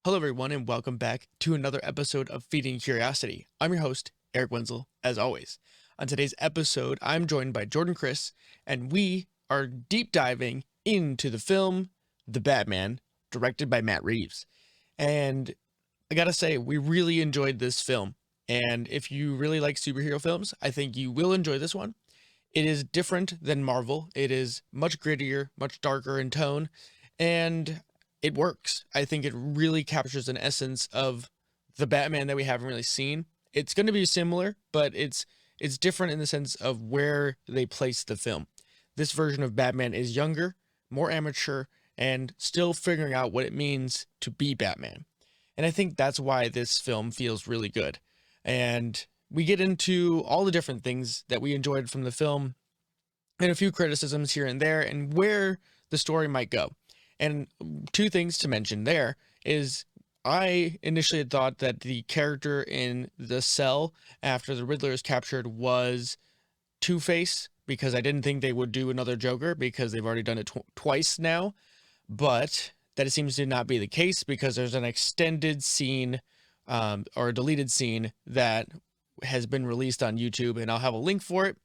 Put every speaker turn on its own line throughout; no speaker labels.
Hello, everyone, and welcome back to another episode of Feeding Curiosity. I'm your host, Eric Wenzel, as always. On today's episode, I'm joined by Jordan Chris, and we are deep diving into the film The Batman, directed by Matt Reeves. And I gotta say, we really enjoyed this film. And if you really like superhero films, I think you will enjoy this one. It is different than Marvel. It is much grittier, much darker in tone, and it works. I think it really captures an essence of the Batman that we haven't really seen. It's going to be similar, but it's different in the sense of where they place the film. This version of Batman is younger, more amateur, and still figuring out what it means to be Batman. And I think that's why this film feels really good. And we get into all the different things that we enjoyed from the film and a few criticisms here and there and where the story might go. And two things to mention there is I initially had thought that the character in the cell after the Riddler is captured was Two-Face, because I didn't think they would do another Joker because they've already done it twice now. But that it seems to not be the case because there's an extended scene or a deleted scene that has been released on YouTube, and I'll have a link for it.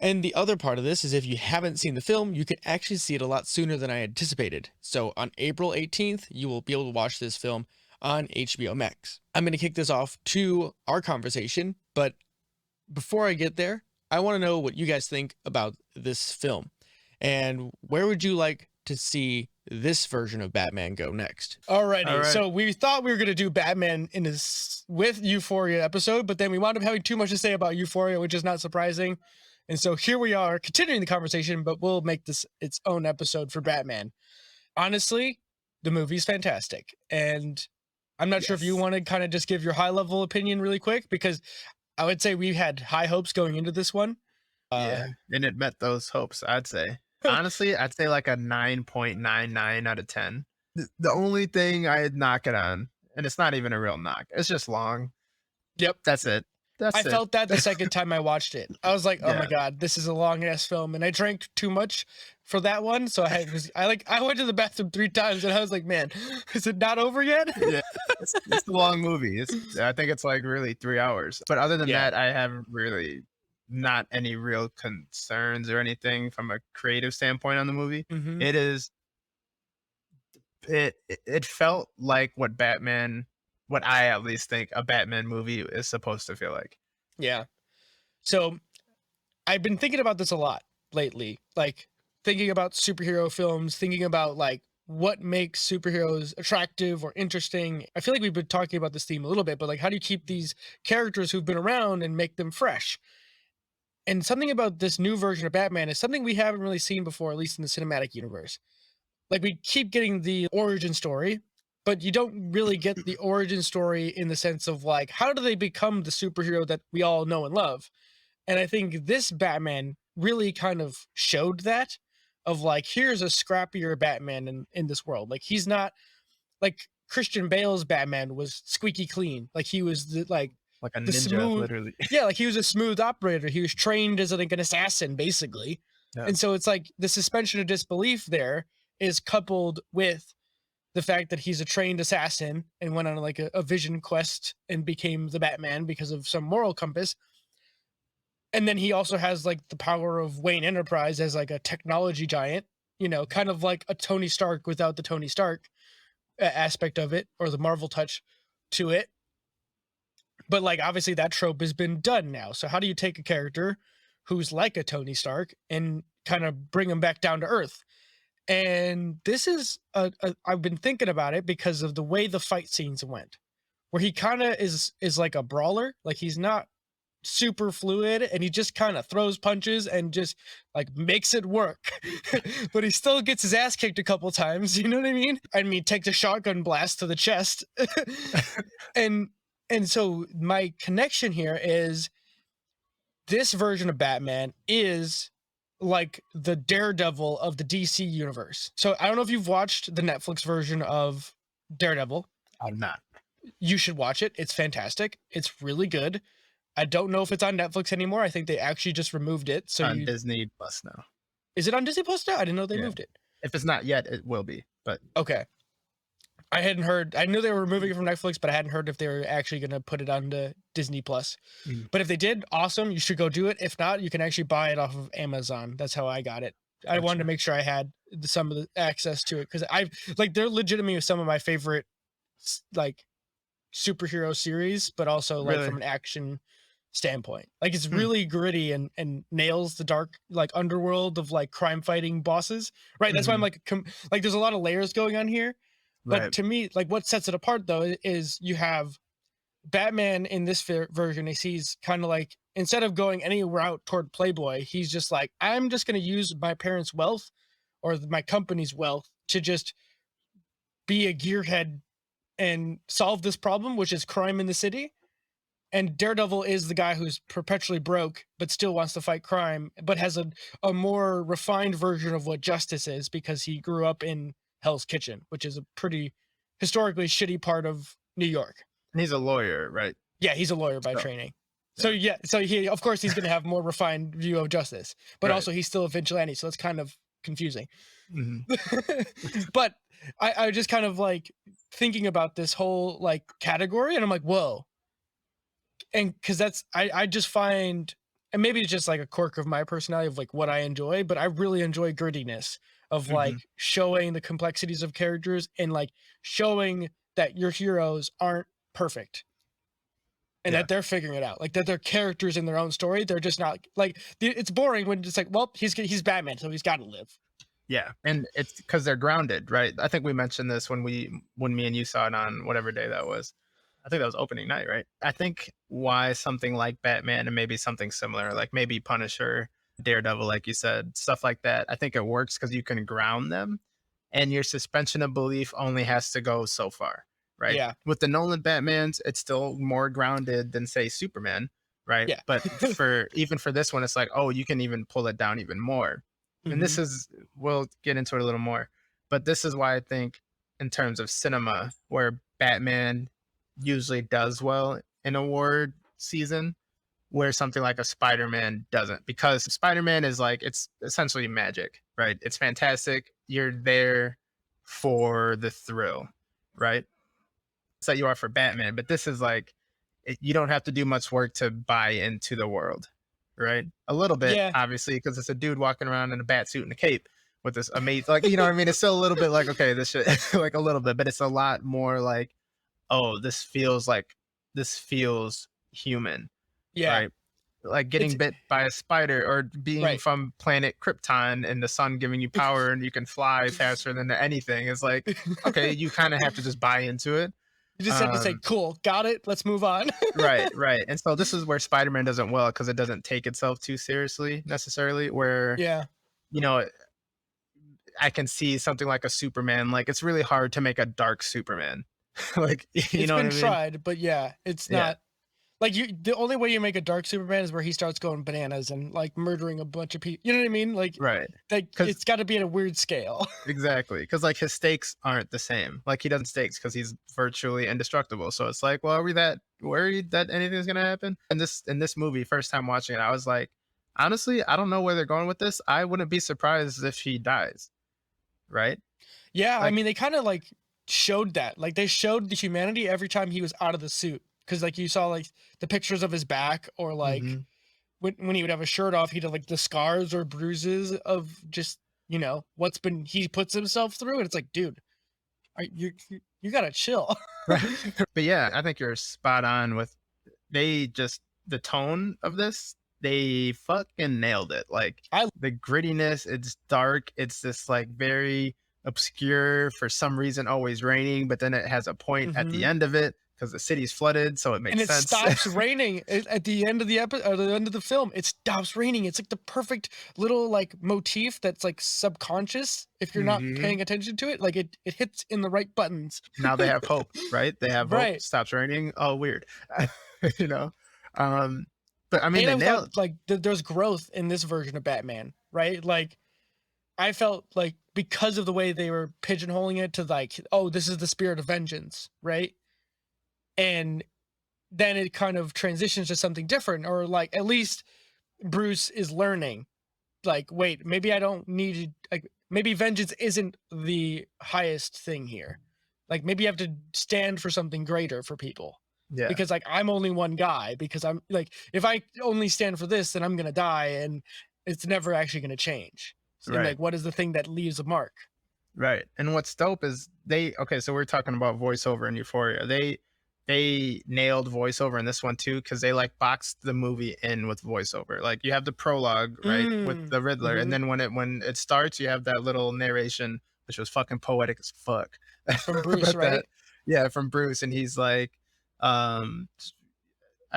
And the other part of this is if you haven't seen the film, you can actually see it a lot sooner than I anticipated. So on April 18th, you will be able to watch this film on HBO Max. I'm going to kick this off to our conversation, but before I get there, I want to know what you guys think about this film. And where would you like to see this version of Batman go next?
Alrighty,
All right.
So we thought we were going to do Batman in this with Euphoria episode, but then we wound up having too much to say about Euphoria, which is not surprising. And so here we are continuing the conversation, but we'll make this its own episode for Batman. Honestly, the movie's fantastic. And I'm not sure if you want to kind of just give your high level opinion really quick, because I would say we had high hopes going into this one.
Yeah, and it met those hopes, I'd say. Honestly, I'd say like a 9.99 out of 10. The only thing I'd knock it on, and it's not even a real knock, it's just long.
Yep.
That's it.
I felt that the second time I watched it. I was like, oh my
Yeah.
God, this is a long ass film. And I drank too much for that one. So I went to the bathroom 3 times and I was like, man, is it not over yet?
Yeah, it's a long movie. I think it's like really 3 hours. But other than
Yeah.
that, I have really not any real concerns or anything from a creative standpoint on the movie.
Mhm.
It felt like what I at least think a Batman movie is supposed to feel like.
Yeah. So I've been thinking about this a lot lately, like thinking about superhero films, thinking about like what makes superheroes attractive or interesting. I feel like we've been talking about this theme a little bit, but like how do you keep these characters who've been around and make them fresh? And something about this new version of Batman is something we haven't really seen before, at least in the cinematic universe. Like we keep getting the origin story, but you don't really get the origin story in the sense of like, how do they become the superhero that we all know and love? And I think this Batman really kind of showed that of like, here's a scrappier Batman in this world. Like he's not like Christian Bale's Batman was squeaky clean. Like he was
Like a
the
ninja,
smooth-
literally.
yeah, like he was a smooth operator. He was trained as like an assassin, basically.
Yeah.
And so it's like the suspension of disbelief there is coupled with the fact that he's a trained assassin and went on like a vision quest and became the Batman because of some moral compass. And then he also has like the power of Wayne Enterprise as like a technology giant, kind of like a Tony Stark without the Tony Stark aspect of it or the Marvel touch to it. But like obviously that trope has been done now. So how do you take a character who's like a Tony Stark and kind of bring him back down to earth? And this is I've been thinking about it because of the way the fight scenes went, where he kind of is like a brawler, like he's not super fluid and he just kind of throws punches and just like makes it work. But he still gets his ass kicked a couple times, you know what I mean? I mean, takes a shotgun blast to the chest. and so my connection here is this version of Batman is like the Daredevil of the DC universe. So I don't know if you've watched the Netflix version of Daredevil.
I'm not.
You should watch it. It's fantastic. It's really good. I don't know if it's on Netflix anymore. I think they actually just removed it. So
On Disney Plus now.
Is it on Disney Plus now? I didn't know they
Yeah.
moved it.
If it's not yet, it will be. But
Okay. I hadn't heard. I knew they were removing it from Netflix, but I hadn't heard if they were actually going to put it onto Disney Plus.
Mm.
But if they did, awesome. You should go do it. If not, you can actually buy it off of Amazon. That's how I got it. I wanted to
Gotcha.
make sure I had some of the access to it because I've like they're legitimately some of my favorite like superhero series, but also like
Really?
from an action standpoint. Like it's
Hmm.
really gritty and nails the dark like underworld of like crime fighting bosses. Right. That's why I'm like like there's a lot of layers going on here. But
Right.
to me, like what sets it apart though is you have Batman in this version. He's kind of like instead of going any route toward Playboy, he's just like I'm just going to use my parents' wealth or my company's wealth to just be a gearhead and solve this problem, which is crime in the city. And Daredevil is the guy who's perpetually broke, but still wants to fight crime, but has a more refined version of what justice is because he grew up in Hell's Kitchen, which is a pretty historically shitty part of New York.
And he's a lawyer, right?
Yeah, he's a lawyer by
So,
training. So yeah, so he of course he's going to have more refined view of justice, but
Right.
also he's still a vigilante, so it's kind of confusing.
Mhm.
But I just kind of like thinking about this whole like category, and I'm like, whoa. And because that's I just find, and maybe it's just like a quirk of my personality of like what I enjoy, but I really enjoy grittiness of like
Mhm.
showing the complexities of characters and like showing that your heroes aren't perfect and
Yeah.
that they're figuring it out, like that they're characters in their own story. They're just not like it's boring when it's like, well, he's Batman, so he's got to live.
Yeah, and it's because they're grounded, right? I think we mentioned this when me and you saw it on whatever day that was. I think that was opening night, right? I think why something like Batman and maybe something similar, like maybe Punisher, Daredevil, like you said, stuff like that. I think it works because you can ground them, and your suspension of belief only has to go so far, right?
Yeah,
With the Nolan Batmans, it's still more grounded than say Superman, right?
yeah.
But even for this one, it's like, oh, you can even pull it down even more. And this
Mhm.
is, we'll get into it a little more, but this is why I think in terms of cinema, where Batman usually does well in award season, where something like a Spider-Man doesn't, because Spider-Man is like, it's essentially magic, right? It's fantastic. You're there for the thrill, right? So you are for Batman, but this is like, you don't have to do much work to buy into the world, right? A little bit,
Yeah,
obviously, because it's a dude walking around in a bat suit and a cape with this amazing, like, you know what I mean? It's still a little bit like, okay, this shit, like a little bit, but it's a lot more like, oh, this feels human,
yeah.
right? Like
It's
getting bit by a spider or being
right.
from planet Krypton and the sun giving you power and you can fly faster than anything. It's like, okay, you kind of have to just buy into it.
You just have to say, cool, got it. Let's move on.
Right, right. And so this is where Spider-Man doesn't well because it doesn't take itself too seriously necessarily. Where,
Yeah.
you know, I can see something like a Superman. Like it's really hard to make a dark Superman. Like you
It's
know what
been
I mean?
tried, but yeah, it's
Yeah,
not like the only way you make a dark Superman is where he starts going bananas and like murdering a bunch of people. You know what I mean?
right.
Like
Because
it's got to be at a weird scale.
exactly, because like his stakes aren't the same. Like he doesn't stakes because he's virtually indestructible. So it's like, well, are we that worried that anything's gonna happen? And this movie, first time watching it, I was like, honestly, I don't know where they're going with this. I wouldn't be surprised if he dies. Right?
Yeah, I
Like,
mean they kind of like showed that. Like they showed the humanity every time he was out of the suit because like you saw like the pictures of his back or like
mhm.
when he would have a shirt off, he'd have like the scars or bruises of just what's been he puts himself through, and it's like, dude, you gotta chill.
Right. But yeah, I think you're spot on with the tone of this, they fucking nailed it. Like
I
the grittiness, it's dark, it's this like very obscure, for some reason always raining, but then it has a point at the
Mhm.
end of it because the city's flooded, so it
And
makes
it
sense.
stops raining at the end of the episode, or the end of the film. It stops raining. It's like the perfect little like motif that's like subconscious if you're not
Mhm.
paying attention to it. Like it hits in the right buttons.
Now they have hope, right? They have hope.
Right.
Stops raining. Oh, weird. you know. Um, but I mean,
And
they
I thought
nailed.
like there's growth in this version of Batman, right? Like I felt like because of the way they were pigeonholing it to like, oh, this is the spirit of vengeance, right? And then it kind of transitions to something different, or like at least Bruce is learning. Like, wait, maybe I don't need like maybe vengeance isn't the highest thing here. like maybe you have to stand for something greater for people.
Yeah.
Because like I'm only one guy, because I'm like, if I only stand for this, then I'm gonna die, and it's never actually gonna change. And
Right.
like, what is the thing that leaves a mark?
Right. And what's dope is so we're talking about voiceover in Euphoria. They nailed voiceover in this one too, because they like boxed the movie in with voiceover. Like you have the prologue, right, with the Riddler, and then when it starts, you have that little narration, which was fucking poetic as fuck.
From Bruce, right?
Yeah, from Bruce, and he's like, I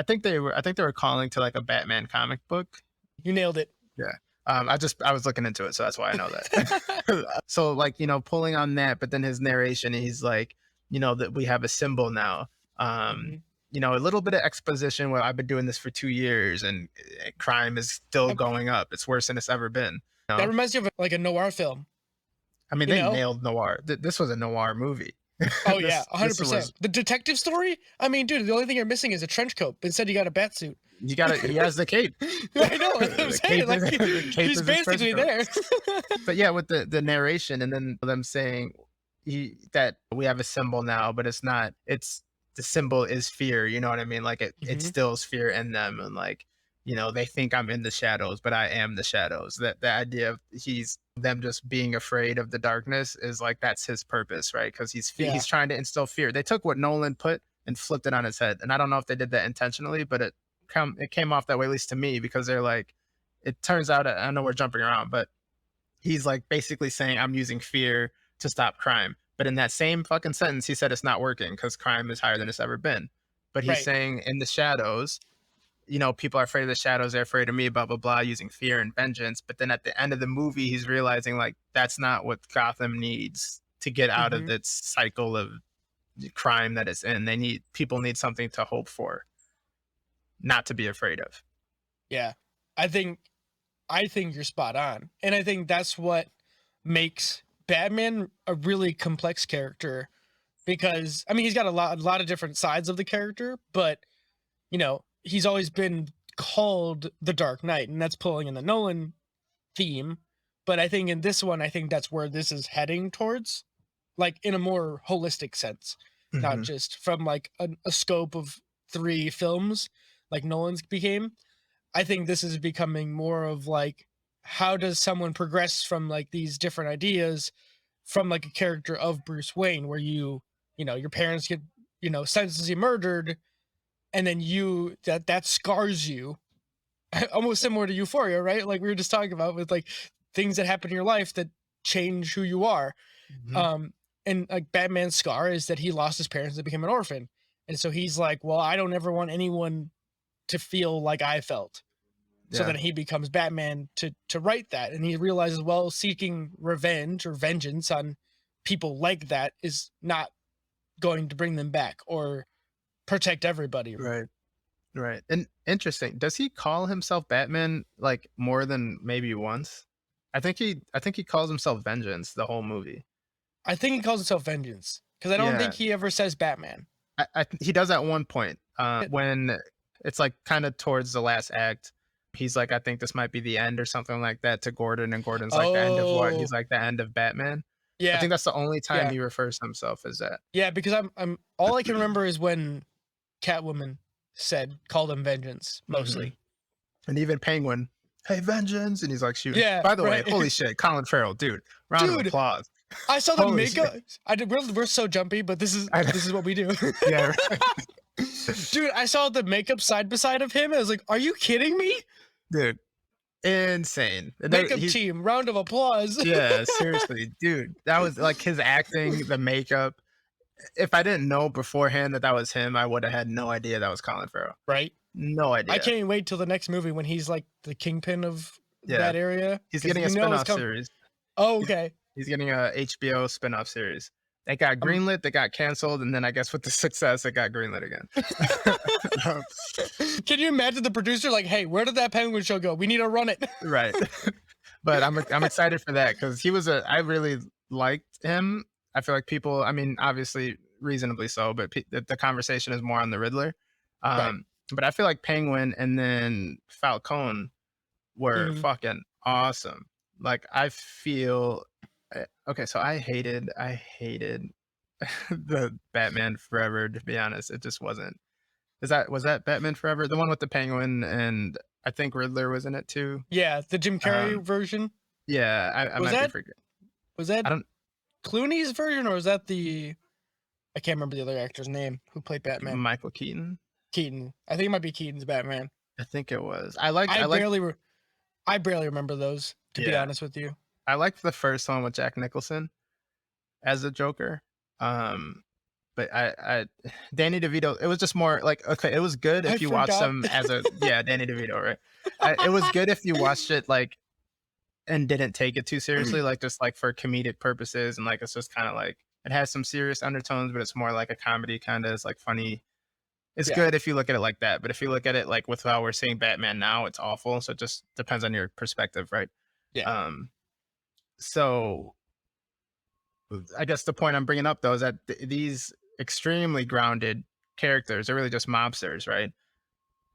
think they were calling to like a Batman comic book.
You nailed it.
Yeah. I was looking into it, so that's why I know that. So like, pulling on that, but then his narration, he's like, that we have a symbol now. A little bit of exposition where I've been doing this for 2 years and crime is still going up. It's worse than it's ever been.
That reminds you of like a noir film.
I mean, they nailed noir. This was a noir movie.
Oh yeah, 100%. The detective story. I mean, dude, the only thing you're missing is a trench coat. Instead, you got a bat suit.
He has the cape.
I know. I'm saying, like, he's basically there.
But yeah, with the narration and then them saying that we have a symbol now, but it's not. It's the symbol is fear. You know what I mean? Like it instills fear in them, and like they think I'm in the shadows, but I am the shadows. That the idea of them just being afraid of the darkness is like that's his purpose, right? Because he's trying to instill fear. They took what Nolan put and flipped it on his head, and I don't know if they did that intentionally, but it came off that way, at least to me, because they're like, it turns out, I know we're jumping around, but he's like basically saying I'm using fear to stop crime. But in that same fucking sentence, he said it's not working because crime is higher than it's ever been. But he's saying in the shadows, people are afraid of the shadows, they're afraid of me, blah, blah, blah, using fear and vengeance. But then at the end of the movie, he's realizing like that's not what Gotham needs to get out of its cycle of crime that it's in. People need something to hope for, not to be afraid of.
Yeah. I think you're spot on. And I think that's what makes Batman a really complex character, because I mean, he's got a lot of different sides of the character, but he's always been called the Dark Knight, and that's pulling in the Nolan theme. But I think in this one, I think that's where this is heading towards, like in a more holistic sense, not just from like a scope of 3 films like Nolan's became. I think this is becoming more of like, how does someone progress from like these different ideas from like a character of Bruce Wayne, where your parents get, senselessly murdered, and then that scars you, almost similar to Euphoria, right? Like we were just talking about, with like things that happen in your life that change who you are. And like Batman's scar is that he lost his parents and became an orphan. And so he's like, well, I don't ever want anyone to feel like I felt. So then he becomes Batman to right that. And he realizes, well, seeking revenge or vengeance on people like that is not going to bring them back or protect everybody.
Right. And interesting. Does he call himself Batman like more than maybe once? I think he calls himself Vengeance the whole movie.
I think he calls himself Vengeance, because I don't think he ever says Batman.
He does at one point when it's like kind of towards the last act. He's like, I think this might be the end or something like that to Gordon, and Gordon's like, the end of what? He's like, the end of Batman. Yeah, I think that's the only time he refers to himself as that.
Yeah, because I'm all I can remember is when Catwoman called him Vengeance mostly,
and even Penguin, hey Vengeance, and he's like shooting.
Yeah.
By the way, holy shit, Colin Farrell, dude, round of applause.
I saw the makeup. We're so jumpy, but this is what we do.
Yeah.
Dude, I saw the makeup side by side of him. I was like, are you kidding me?
Dude, insane.
Makeup team, round of applause.
Yeah, seriously, dude. That was like his acting, the makeup. If I didn't know beforehand that was him, I would have had no idea that was Colin Farrell.
Right?
No idea.
I can't even wait till the next movie when he's like the kingpin of that area.
He's getting a spin-off series.
Oh, okay.
He's getting a HBO spin-off series. They got greenlit, they got canceled, and then I guess with the success, it got greenlit again.
Can you imagine the producer like, hey, where did that Penguin show go? We need to run it.
Right. But I'm excited for that, because I really liked him. I feel like people, I mean, obviously reasonably so, but the conversation is more on the Riddler. But I feel like Penguin and then Falcone were fucking awesome. Like I feel, okay, so I hated the Batman Forever, to be honest. It just wasn't. Was that Batman Forever? The one with the Penguin and I think Riddler was in it too.
Yeah, the Jim Carrey version.
Yeah, I
Was
might be
that
forgetting.
was that
I don't
Clooney's version, or was that the I can't remember the other actor's name who played Batman.
Michael Keaton.
Keaton. I think it might be Keaton's Batman.
I think it was.
I barely remember those, to be
Yeah.
honest with you.
I liked the first one with Jack Nicholson as the Joker. But I Danny DeVito, it was just more like, okay, it was good if
I
you watched
forgot.
him as a Danny DeVito, right? It was good if you watched it like and didn't take it too seriously, like just like for comedic purposes, and like it's just kind of like it has some serious undertones, but it's more like a comedy kind of. It's like funny. It's
Yeah.
good if you look at it like that, but if you look at it like with how we're seeing Batman now, it's awful. So it just depends on your perspective, right?
Yeah.
So I guess the point I'm bringing up though is that these extremely grounded characters are really just mobsters, right?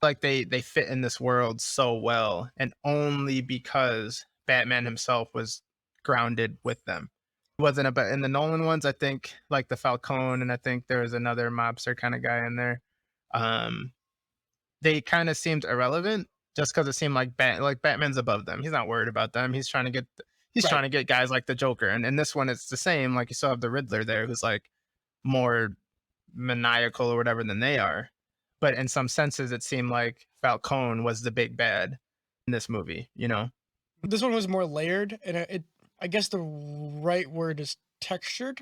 Like they fit in this world so well, and only because Batman himself was grounded with them. It wasn't about in the Nolan ones, I think, like the Falcone, and I think there was another mobster kind of guy in there. They kind of seemed irrelevant just because it seemed like Batman's above them. He's not worried about them. He's trying to get guys like the Joker. And in this one, it's the same. Like you still have the Riddler there, who's like more maniacal or whatever than they are. But in some senses, it seemed like Falcone was the big bad in this movie. You know?
This one was more layered, and I guess the right word is textured.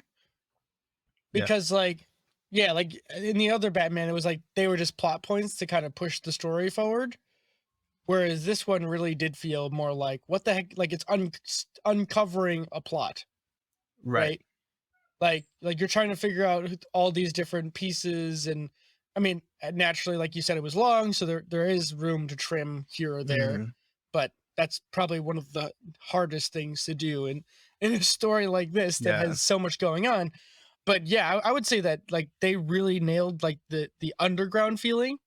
Because like in the other Batman, it was like they were just plot points to kind of push the story forward. Whereas this one really did feel more like, what the heck? Like it's uncovering a plot, right? Like you're trying to figure out all these different pieces, and I mean, naturally, like you said, it was long, so there is room to trim here or there,
Mhm.
but that's probably one of the hardest things to do in a story like this that
Yeah.
has so much going on. But yeah, I would say that like they really nailed like the underground feeling.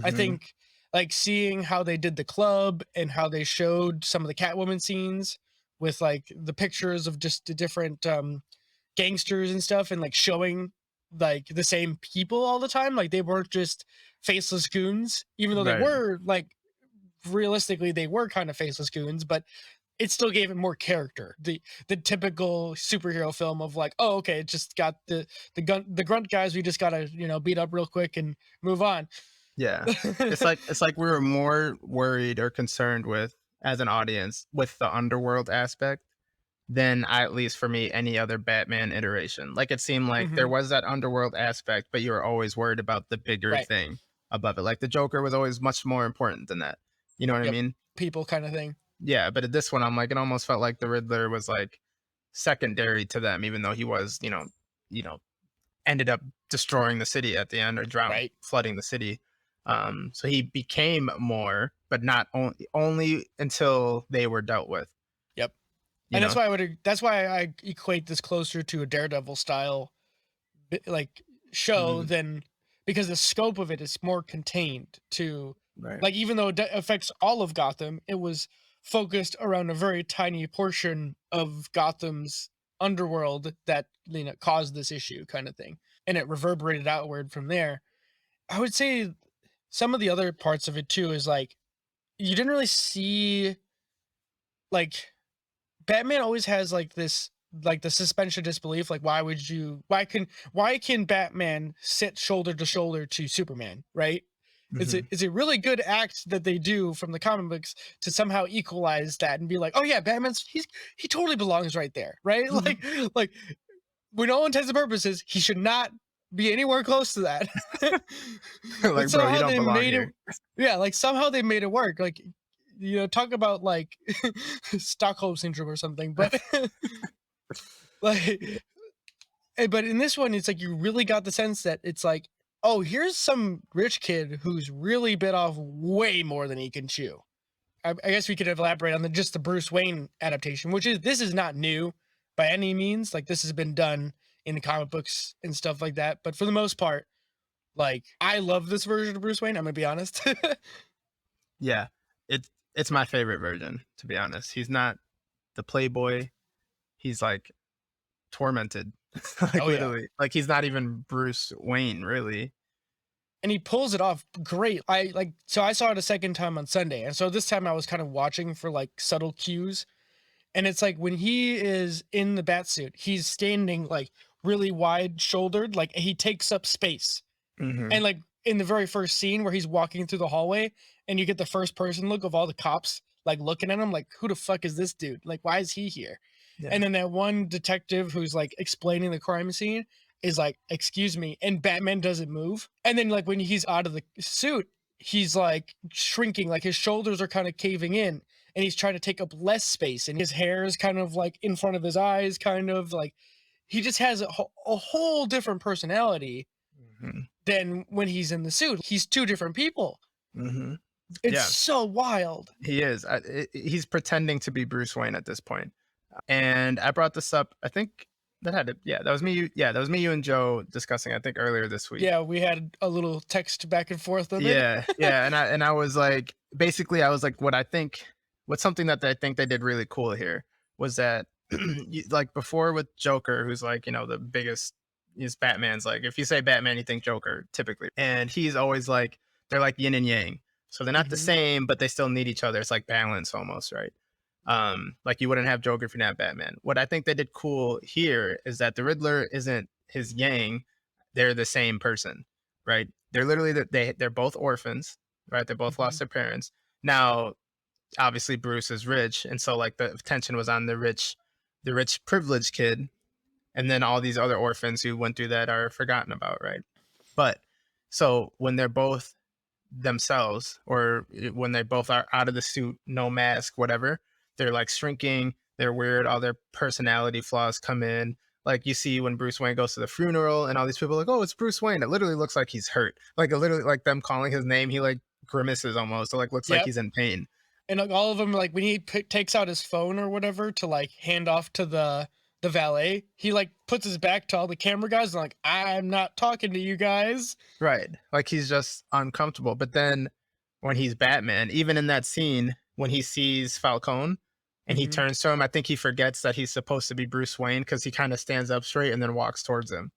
I
Mhm.
think like seeing how they did the club and how they showed some of the Catwoman scenes with like the pictures of just the different gangsters and stuff, and like showing like the same people all the time, like they weren't just faceless goons, even though they
Right.
were like realistically they were kind of faceless goons, but it still gave it more character. The typical superhero film of like, oh, okay, it just got the grunt guys, we just gotta beat up real quick and move on.
Yeah. It's like we were more worried or concerned with, as an audience, with the underworld aspect than, at least for me, any other Batman iteration. Like it seemed like there
Mhm.
was that underworld aspect, but you were always worried about the bigger
Right.
thing above it. Like the Joker was always much more important than that. You know what I
Yep.
mean?
People kind of thing.
Yeah, but at this one, I'm like, it almost felt like the Riddler was like secondary to them, even though he was, ended up destroying the city at the end, or
Right.
flooding the city. So he became more, but not only until they were dealt with.
Yep.
You
And
know?
that's why I equate this closer to a Daredevil style like show
Mhm.
than, because the scope of it is more contained to,
Right.
like, even though it affects all of Gotham, it was focused around a very tiny portion of Gotham's underworld that caused this issue, kind of thing, and it reverberated outward from there. I would say some of the other parts of it too is like you didn't really see, like, Batman always has like this, like the suspension of disbelief, like why can Batman sit shoulder to shoulder to Superman, right?
Mhm.
It's a really good act that they do from the comic books to somehow equalize that and be like, oh yeah, he totally belongs right there, right?
Mhm.
Like when all intents and purposes, he should not be anywhere close to that. But
Like, bro, you
somehow
don't
they
belong
made it,
here.
yeah, like somehow they made it work. Like, talk about like Stockholm syndrome or something, but like, but in this one, it's like you really got the sense that it's like, oh, here's some rich kid who's really bit off way more than he can chew. I guess we could elaborate on just the Bruce Wayne adaptation, this is not new by any means. Like this has been done in the comic books and stuff like that. But for the most part, like I love this version of Bruce Wayne. I'm gonna be honest.
Yeah. It's my favorite version, to be honest. He's not the playboy. He's like tormented. Like
Oh yeah.
literally, like he's not even Bruce Wayne, really.
And he pulls it off great. So I saw it a second time on Sunday. And so this time I was kind of watching for like subtle cues. And it's like when he is in the bat suit, he's standing like really wide shouldered, like he takes up space.
Hmm.
And like in the very first scene where he's walking through the hallway and you get the first person look of all the cops like looking at him like, who the fuck is this dude? Like, why is he here?
Yeah.
And then that one detective who's like explaining the crime scene is like, excuse me. And Batman doesn't move. And then like when he's out of the suit, he's like shrinking, like his shoulders are kind of caving in and he's trying to take up less space and his hair is kind of like in front of his eyes, kind of like he just has a whole different personality
Hmm.
than when he's in the suit. He's two different people.
Hmm.
It's
Yeah.
so wild.
He is. He's pretending to be Bruce Wayne at this point. And I brought this up. I think that had it. Yeah, that was me. That was me, you, and Joe discussing. I think earlier this week.
Yeah, we had a little text back and forth on it.
Yeah. And I was like, basically, I was like, what's something that I think they did really cool here was that, like before with Joker, who's like, the biggest. Is Batman's like, if you say Batman, you think Joker typically, and he's always like, they're like yin and yang. So they're not the same, but they still need each other. It's like balance almost, right? Like you wouldn't have Joker if you're not Batman. What I think they did cool here is that the Riddler isn't his yang; they're the same person, right? They're literally they're both orphans, right? They both lost their parents. Now, obviously, Bruce is rich, and so like the attention was on the rich privileged kid, and then all these other orphans who went through that are forgotten about, right? But so when they're both themselves, or when they both are out of the suit, no mask, whatever, they're like shrinking, they're weird, all their personality flaws come in. Like you see when Bruce Wayne goes to the funeral and all these people are like, oh, it's Bruce Wayne. It literally looks like he's hurt. Like it literally, like them calling his name, he like grimaces almost. It like looks like he's in pain.
And like all of them, like when he takes out his phone or whatever to like hand off to the valet, he like puts his back to all the camera guys and like, I'm not talking to you guys.
Right. Like he's just uncomfortable. But then when he's Batman, even in that scene, when he sees Falcone and he turns to him, I think he forgets that he's supposed to be Bruce Wayne because he kind of stands up straight and then walks towards him.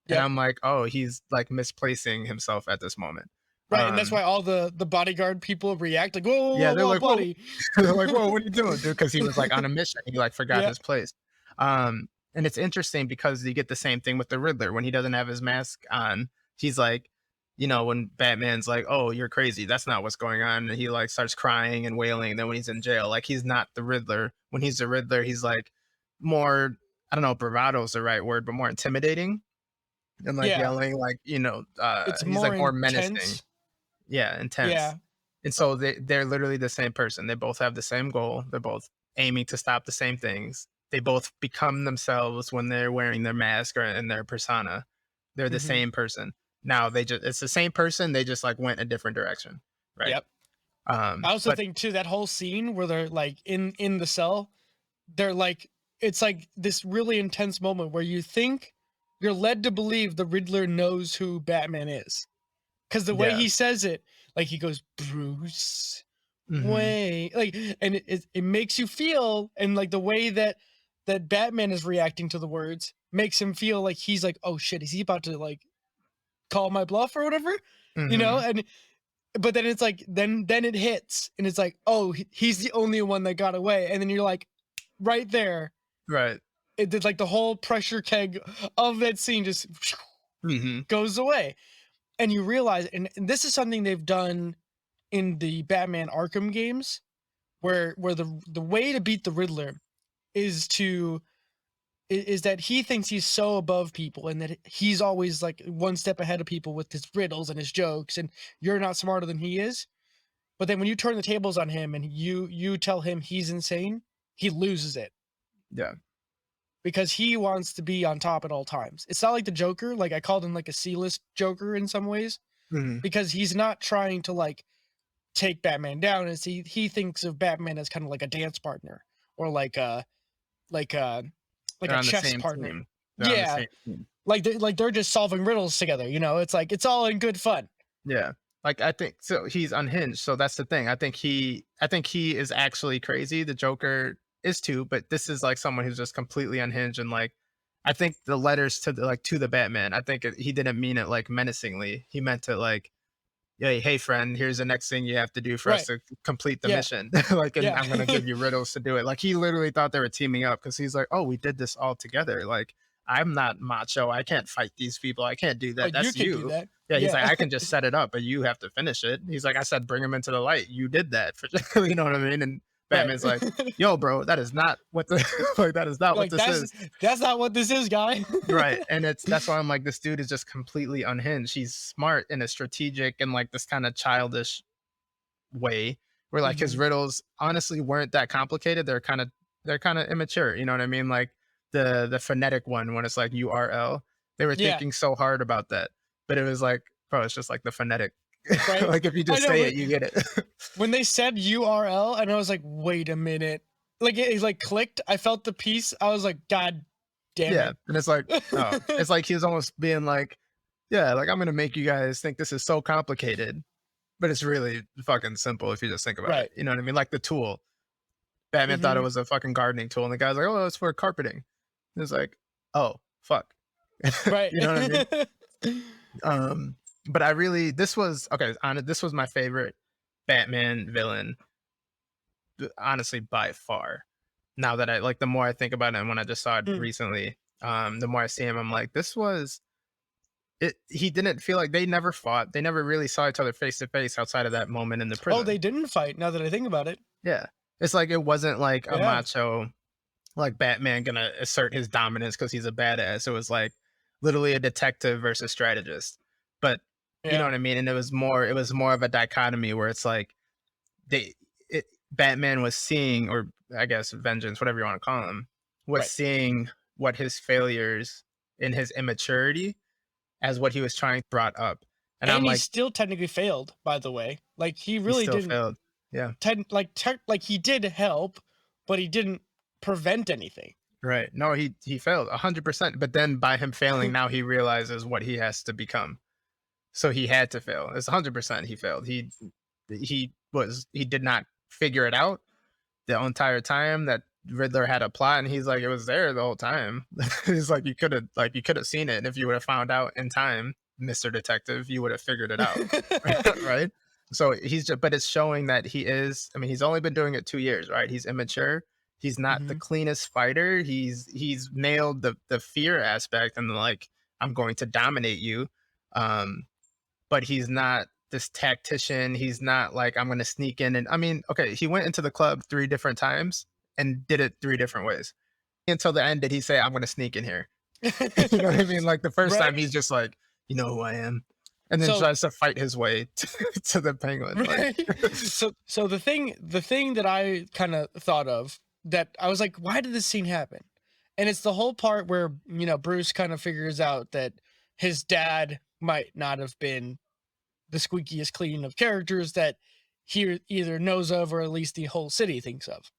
And I'm like, oh, he's like misplacing himself at this moment.
Right. And that's why all the bodyguard people react like, whoa,
yeah, they're
whoa,
like,
buddy.
Whoa. They're like, whoa, what are you doing, dude? Because he was like on a mission. He like forgot his place. And it's interesting because you get the same thing with the Riddler when he doesn't have his mask on. He's like, when Batman's like, oh, you're crazy, that's not what's going on, and he like starts crying and wailing. And then when he's in jail, like he's not the Riddler. When he's the Riddler, he's like more, I don't know, bravado is the right word, but more intimidating and like yelling, like
it's
he's
more
like more
intense.
menacing. Yeah, intense.
Yeah.
And so they're literally the same person. They both have the same goal. They're both aiming to stop the same things. They both become themselves when they're wearing their mask or in their persona. They're the same person. Now it's the same person. They just like went a different direction. Right.
Yep. I also think too, that whole scene where they're like in the cell, they're like, it's like this really intense moment where you think you're led to believe the Riddler knows who Batman is. Because the way he says it, like he goes, Bruce Wayne, like, and it makes you feel, and like the way that Batman is reacting to the words makes him feel like he's like, oh shit, is he about to like call my bluff or whatever, and but then it's like then it hits and it's like, oh, he's the only one that got away, and then you're like, right there,
right,
it did, like the whole pressure keg of that scene just goes away, and you realize, and this is something they've done in the Batman Arkham games, where the way to beat the Riddler is that he thinks he's so above people and that he's always like one step ahead of people with his riddles and his jokes, and you're not smarter than he is. But then when you turn the tables on him and you tell him he's insane, he loses it.
Yeah.
Because he wants to be on top at all times. It's not like the Joker. Like I called him like a C-list Joker in some ways, because he's not trying to like take Batman down. As he thinks of Batman as kind of like a dance partner or like a chess partner. Yeah, like they're just solving riddles together. It's like it's all in good fun.
Yeah, like I think so. He's unhinged. So that's the thing. I think he is actually crazy. The Joker is too, but this is like someone who's just completely unhinged and like I think the letters to the Batman, I think he didn't mean it like menacingly. He meant it like, hey friend, here's the next thing you have to do for us
Right.
to complete the
Yeah.
mission. Like, and
Yeah.
I'm gonna give you riddles to do it. Like he literally thought they were teaming up because he's like, oh, we did this all together. Like I'm not macho. I can't fight these people. I can't do that.
But you
That's
can do
you.
that.
Yeah, he's like,
Yeah.
I can just set it up, but you have to finish it. He's like, I said, bring him into the light. You did that for you know what I mean? And
Right.
Batman's like, yo, bro, that is not what the like that is not what
Like
this is.
that's not what this is, guy.
Right. And that's why I'm like, this dude is just completely unhinged. He's smart and a strategic and like this kind of childish way where like his
Mhm.
riddles honestly weren't that complicated. They're kind of immature. You know what I mean? Like the phonetic one when it's like URL, they were
Yeah.
thinking so hard about that. But it was like, bro, it's just like the phonetic.
Right.
Like if you
I
just
know,
say
but
it, you get it.
when they said URL, and I was like, wait a minute. Like it like clicked. I felt the piece. I was like, God damn
Yeah.
it.
And it's like, oh, it's like he was almost being like, yeah, like I'm gonna make you guys think this is so complicated, but it's really fucking simple if you just think about
Right.
it. You know what I mean? Like the tool. Batman thought it
Mhm.
was a fucking gardening tool, and the guy's like, "Oh, it's for carpeting." It's like, "Oh, fuck."
Right.
You know what I mean? But I really this was okay. This was my favorite Batman villain, honestly, by far. Now that I like, the more I think about it, and when I just saw it
Mm.
recently, the more I see him, I'm like, this was it. He didn't feel like they never fought. They never really saw each other face to face outside of that moment in the
Oh,
prison.
they didn't fight. Now that I think about it.
Yeah. It's like it wasn't like a
Yeah.
macho, like Batman gonna assert his dominance because he's a badass. It was like literally a detective versus strategist. But you know
Yeah.
what I mean? And it was more of a dichotomy where it's like they Batman was seeing, or I guess vengeance, whatever you want to call him, was
Right.
seeing what his failures in his immaturity as what he was trying brought up. And I'm
And he
like,
still technically failed, by the way. Like he
he
really
still
didn't
failed. Yeah.
like he did help, but he didn't prevent anything.
Right. No, he failed 100%. But then by him failing, now he realizes what he has to become. So he had to fail. It's 100% he failed. He did not figure it out the entire time that Riddler had a plot, and he's like, it was there the whole time. He's like, you could have seen it, and if you would have found out in time, Mr. Detective, you would have figured it out. Right? So he's just, but it's showing that he is, I mean, he's only been doing it 2 years, right? He's immature. He's not the
Mhm.
cleanest fighter. He's nailed the fear aspect and like, I'm going to dominate you. But he's not this tactician. He's not like, I'm gonna sneak in. And I mean, okay, he went into the club 3 different times and did it 3 different ways. Until the end, did he say, I'm gonna sneak in here? You know what I mean? Like the first
Right.
time he's just like, you know who I am. And then
So
tries to fight his way to the penguin. Like,
right. So the thing that I kind of thought of, that I was like, why did this scene happen? And it's the whole part where, Bruce kind of figures out that his dad might not have been the squeakiest clean of characters that he either knows of, or at least the whole city thinks of.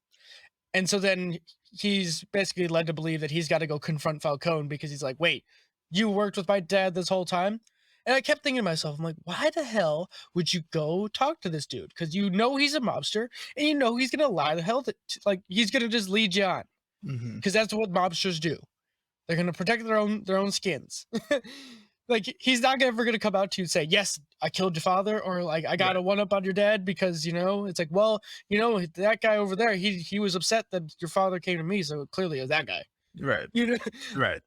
And so then he's basically led to believe that he's got to go confront Falcone, because he's like, wait, you worked with my dad this whole time? And I kept thinking to myself, I'm like, why the hell would you go talk to this dude? Because he's a mobster, and he's going to lie the hell, like he's going to just lead you on,
mhm.
because that's what mobsters do. They're going to protect their own skins. Like he's not ever going to come out to you and say, yes, I killed your father, or like I got a
Right.
one up on your dad, because it's like, well, that guy over there, he was upset that your father came to me, so clearly it was that guy.
Right.
You know.
Right.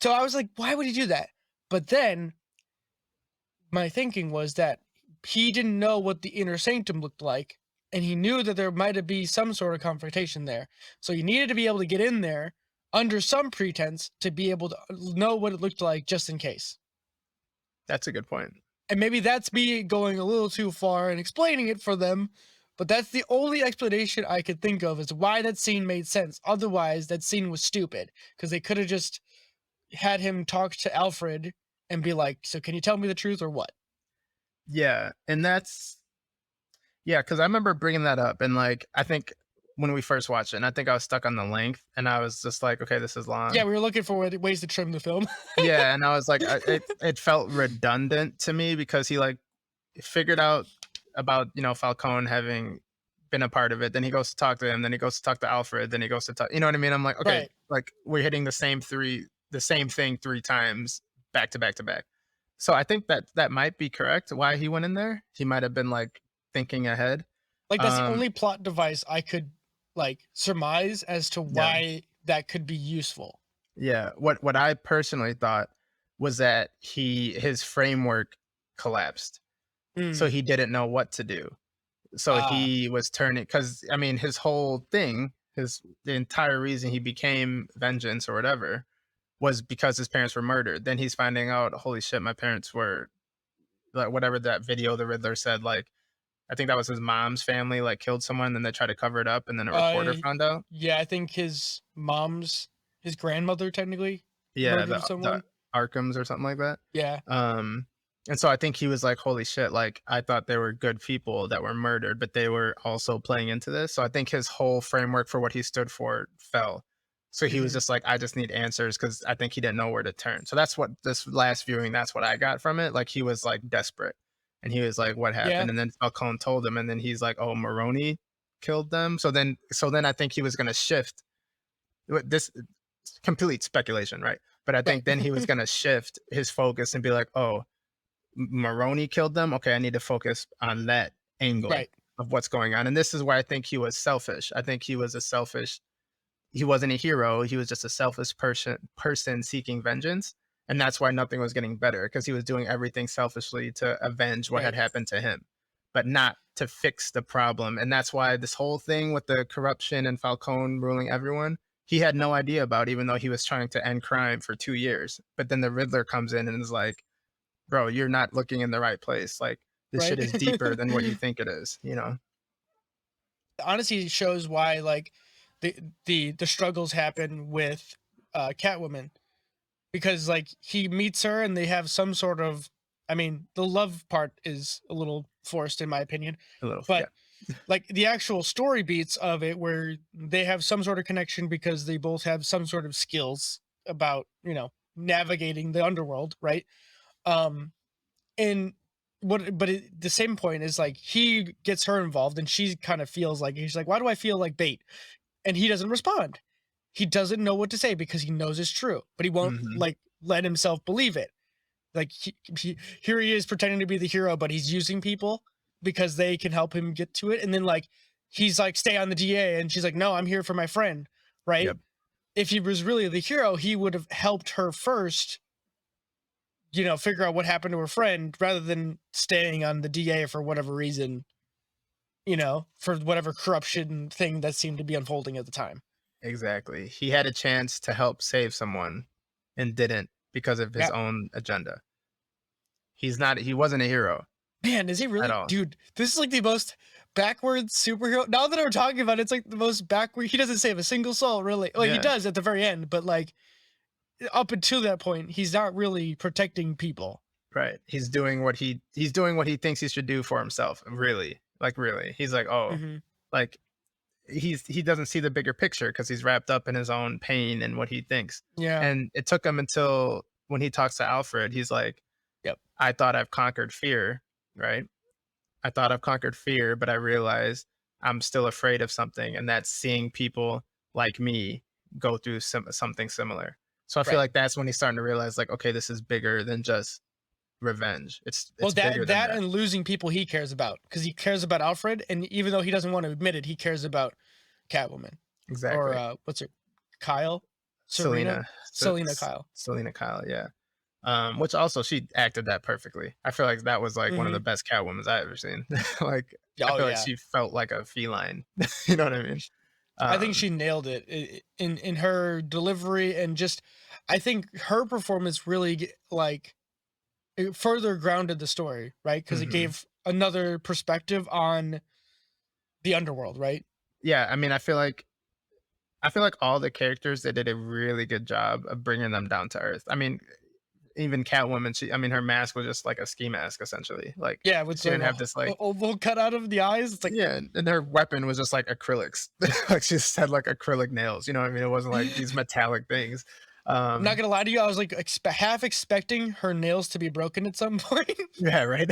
So I was like, why would he do that? But then my thinking was that he didn't know what the inner sanctum looked like, and he knew that there might be some sort of confrontation there. So you needed to be able to get in there under some pretense to be able to know what it looked like, just in case.
That's a good point.
And maybe that's me going a little too far and explaining it for them, but that's the only explanation I could think of as why that scene made sense. Otherwise, that scene was stupid, because they could have just had him talk to Alfred and be like, so can you tell me the truth or what?
Yeah. And yeah, because I remember bringing that up, and like, I think when we first watched it, and I think I was stuck on the length, and I was just like, okay, this is long.
Yeah, we were looking for ways to trim the film.
Yeah, and I was like, it felt redundant to me because he like figured out about Falcone having been a part of it. Then he goes to talk to him. Then he goes to talk to Alfred. Then he goes to talk. You know what I mean? I'm like, okay,
Right.
like we're hitting the same three the same thing 3 times back to back to back. So I think that that might be correct why he went in there. He might have been like thinking ahead.
Like that's the
Um,
only plot device I could like surmise as to
yeah.
why that could be useful.
Yeah. What I personally thought was that his framework collapsed. So
Mm.
he didn't know what to do. So
Ah,
he was turning, because I mean his whole thing, the entire reason he became vengeance or whatever was because his parents were murdered. Then he's finding out, holy shit, my parents were like, whatever that video the Riddler said, like I think that was his mom's family like killed someone, and they tried to cover it up, and then a reporter
uh,
found out.
yeah, I think his grandmother technically
Yeah,
murdered
the
someone.
Arkhams or something like that.
Yeah,
Um, and so I think he was like, holy shit, like I thought they were good people that were murdered, but they were also playing into this. So I think his whole framework for what he stood for fell. So he was
mhm,
just like, I just need answers, because I think he didn't know where to turn. So that's what this last viewing, that's what I got from it. Like he was like desperate. And he was like, what
yeah,
happened? And then Falcone told him, and then he's like, oh, Maroni killed them. So then I think he was gonna shift. This complete speculation, right? But I
right,
think then he was gonna shift his focus and be like, oh, Maroni killed them. Okay, I need to focus on that angle
right,
of what's going on. And this is where I think he was selfish. I think he was a selfish, he wasn't a hero. He was just a selfish person seeking vengeance. And that's why nothing was getting better, because he was doing everything selfishly to avenge what had
right.
happened to him, but not to fix the problem. And that's why this whole thing with the corruption and Falcone ruling everyone, he had no idea about, even though he was trying to end crime for 2 years. But then the Riddler comes in and is like, bro, you're not looking in the right place. Like this
Right.
shit is deeper than what you think it is, you know?
Honestly, shows why like the the struggles happen with Catwoman, because like he meets her and they have some sort of, I mean, the love part is a little forced in my opinion,
A little, yeah.
but like the actual story beats of it where they have some sort of connection because they both have some sort of skills about, navigating the underworld, right? Um and the same point is like he gets her involved and she kind of feels like, he's like, why do I feel like bait? And he doesn't respond. He doesn't know what to say because he knows it's true, but he won't
Hmm.
like let himself believe it. Like here he is pretending to be the hero, but he's using people because they can help him get to it. And then like he's like, stay on the DA, and she's like, no, I'm here for my friend, right?
Yep.
If he was really the hero, he would have helped her first, figure out what happened to her friend rather than staying on the DA for whatever reason, for whatever corruption thing that seemed to be unfolding at the time.
Exactly. He had a chance to help save someone and didn't, because of his
Yeah.
own agenda. He wasn't a hero
Man, is he
at
really?
all.
Dude, this is like the most backwards superhero. Now that I'm talking about it, it's like the most backward. He doesn't save a single soul, really. Well, he
Yeah.
does at the very end, but like up until that point, he's not really protecting people.
Right. He's doing what he thinks he should do for himself. Really. Like really. He's like, oh,
Hmm.
like he doesn't see the bigger picture because he's wrapped up in his own pain and what he thinks.
Yeah.
And it took him until when he talks to Alfred, he's like,
Yep.
I thought I've conquered fear, right? I thought I've conquered fear, but I realized I'm still afraid of something, and that's seeing people like me go through something similar. So I feel
Right.
like that's when he's starting to realize, like, okay, this is bigger than just revenge. It's
Well,
it's bigger than
that
that.
and losing people he cares about, because he cares about Alfred, and even though he doesn't want to admit it, he cares about Catwoman, or
Exactly.
what's her, Kyle, Serena,
Selena,
Selena Kyle.
Selena Kyle, yeah. Which also she acted that perfectly. I feel like that was like one of
Hmm.
the best Catwomans I ever seen. Like I
Oh
feel like
yeah,
she felt like a feline. You know what I mean?
I think
Um,
she nailed it in her delivery, and just I think her performance really like it further grounded the story, right? Because it
mhm.
gave another perspective on the underworld, right?
Yeah, I mean, I feel like all the characters, they did a really good job of bringing them down to earth. I mean, even Catwoman, her mask was just like a ski mask essentially. Like
Yeah, with
she
the
didn't have this like,
oval cut out of the eyes. It's like,
yeah, and her weapon was just like acrylics. Like she just had like acrylic nails. You know what I mean? It wasn't like these metallic things.
I'm not
Um,
gonna lie to you, I was like half expecting her nails to be broken at some point.
yeah, right.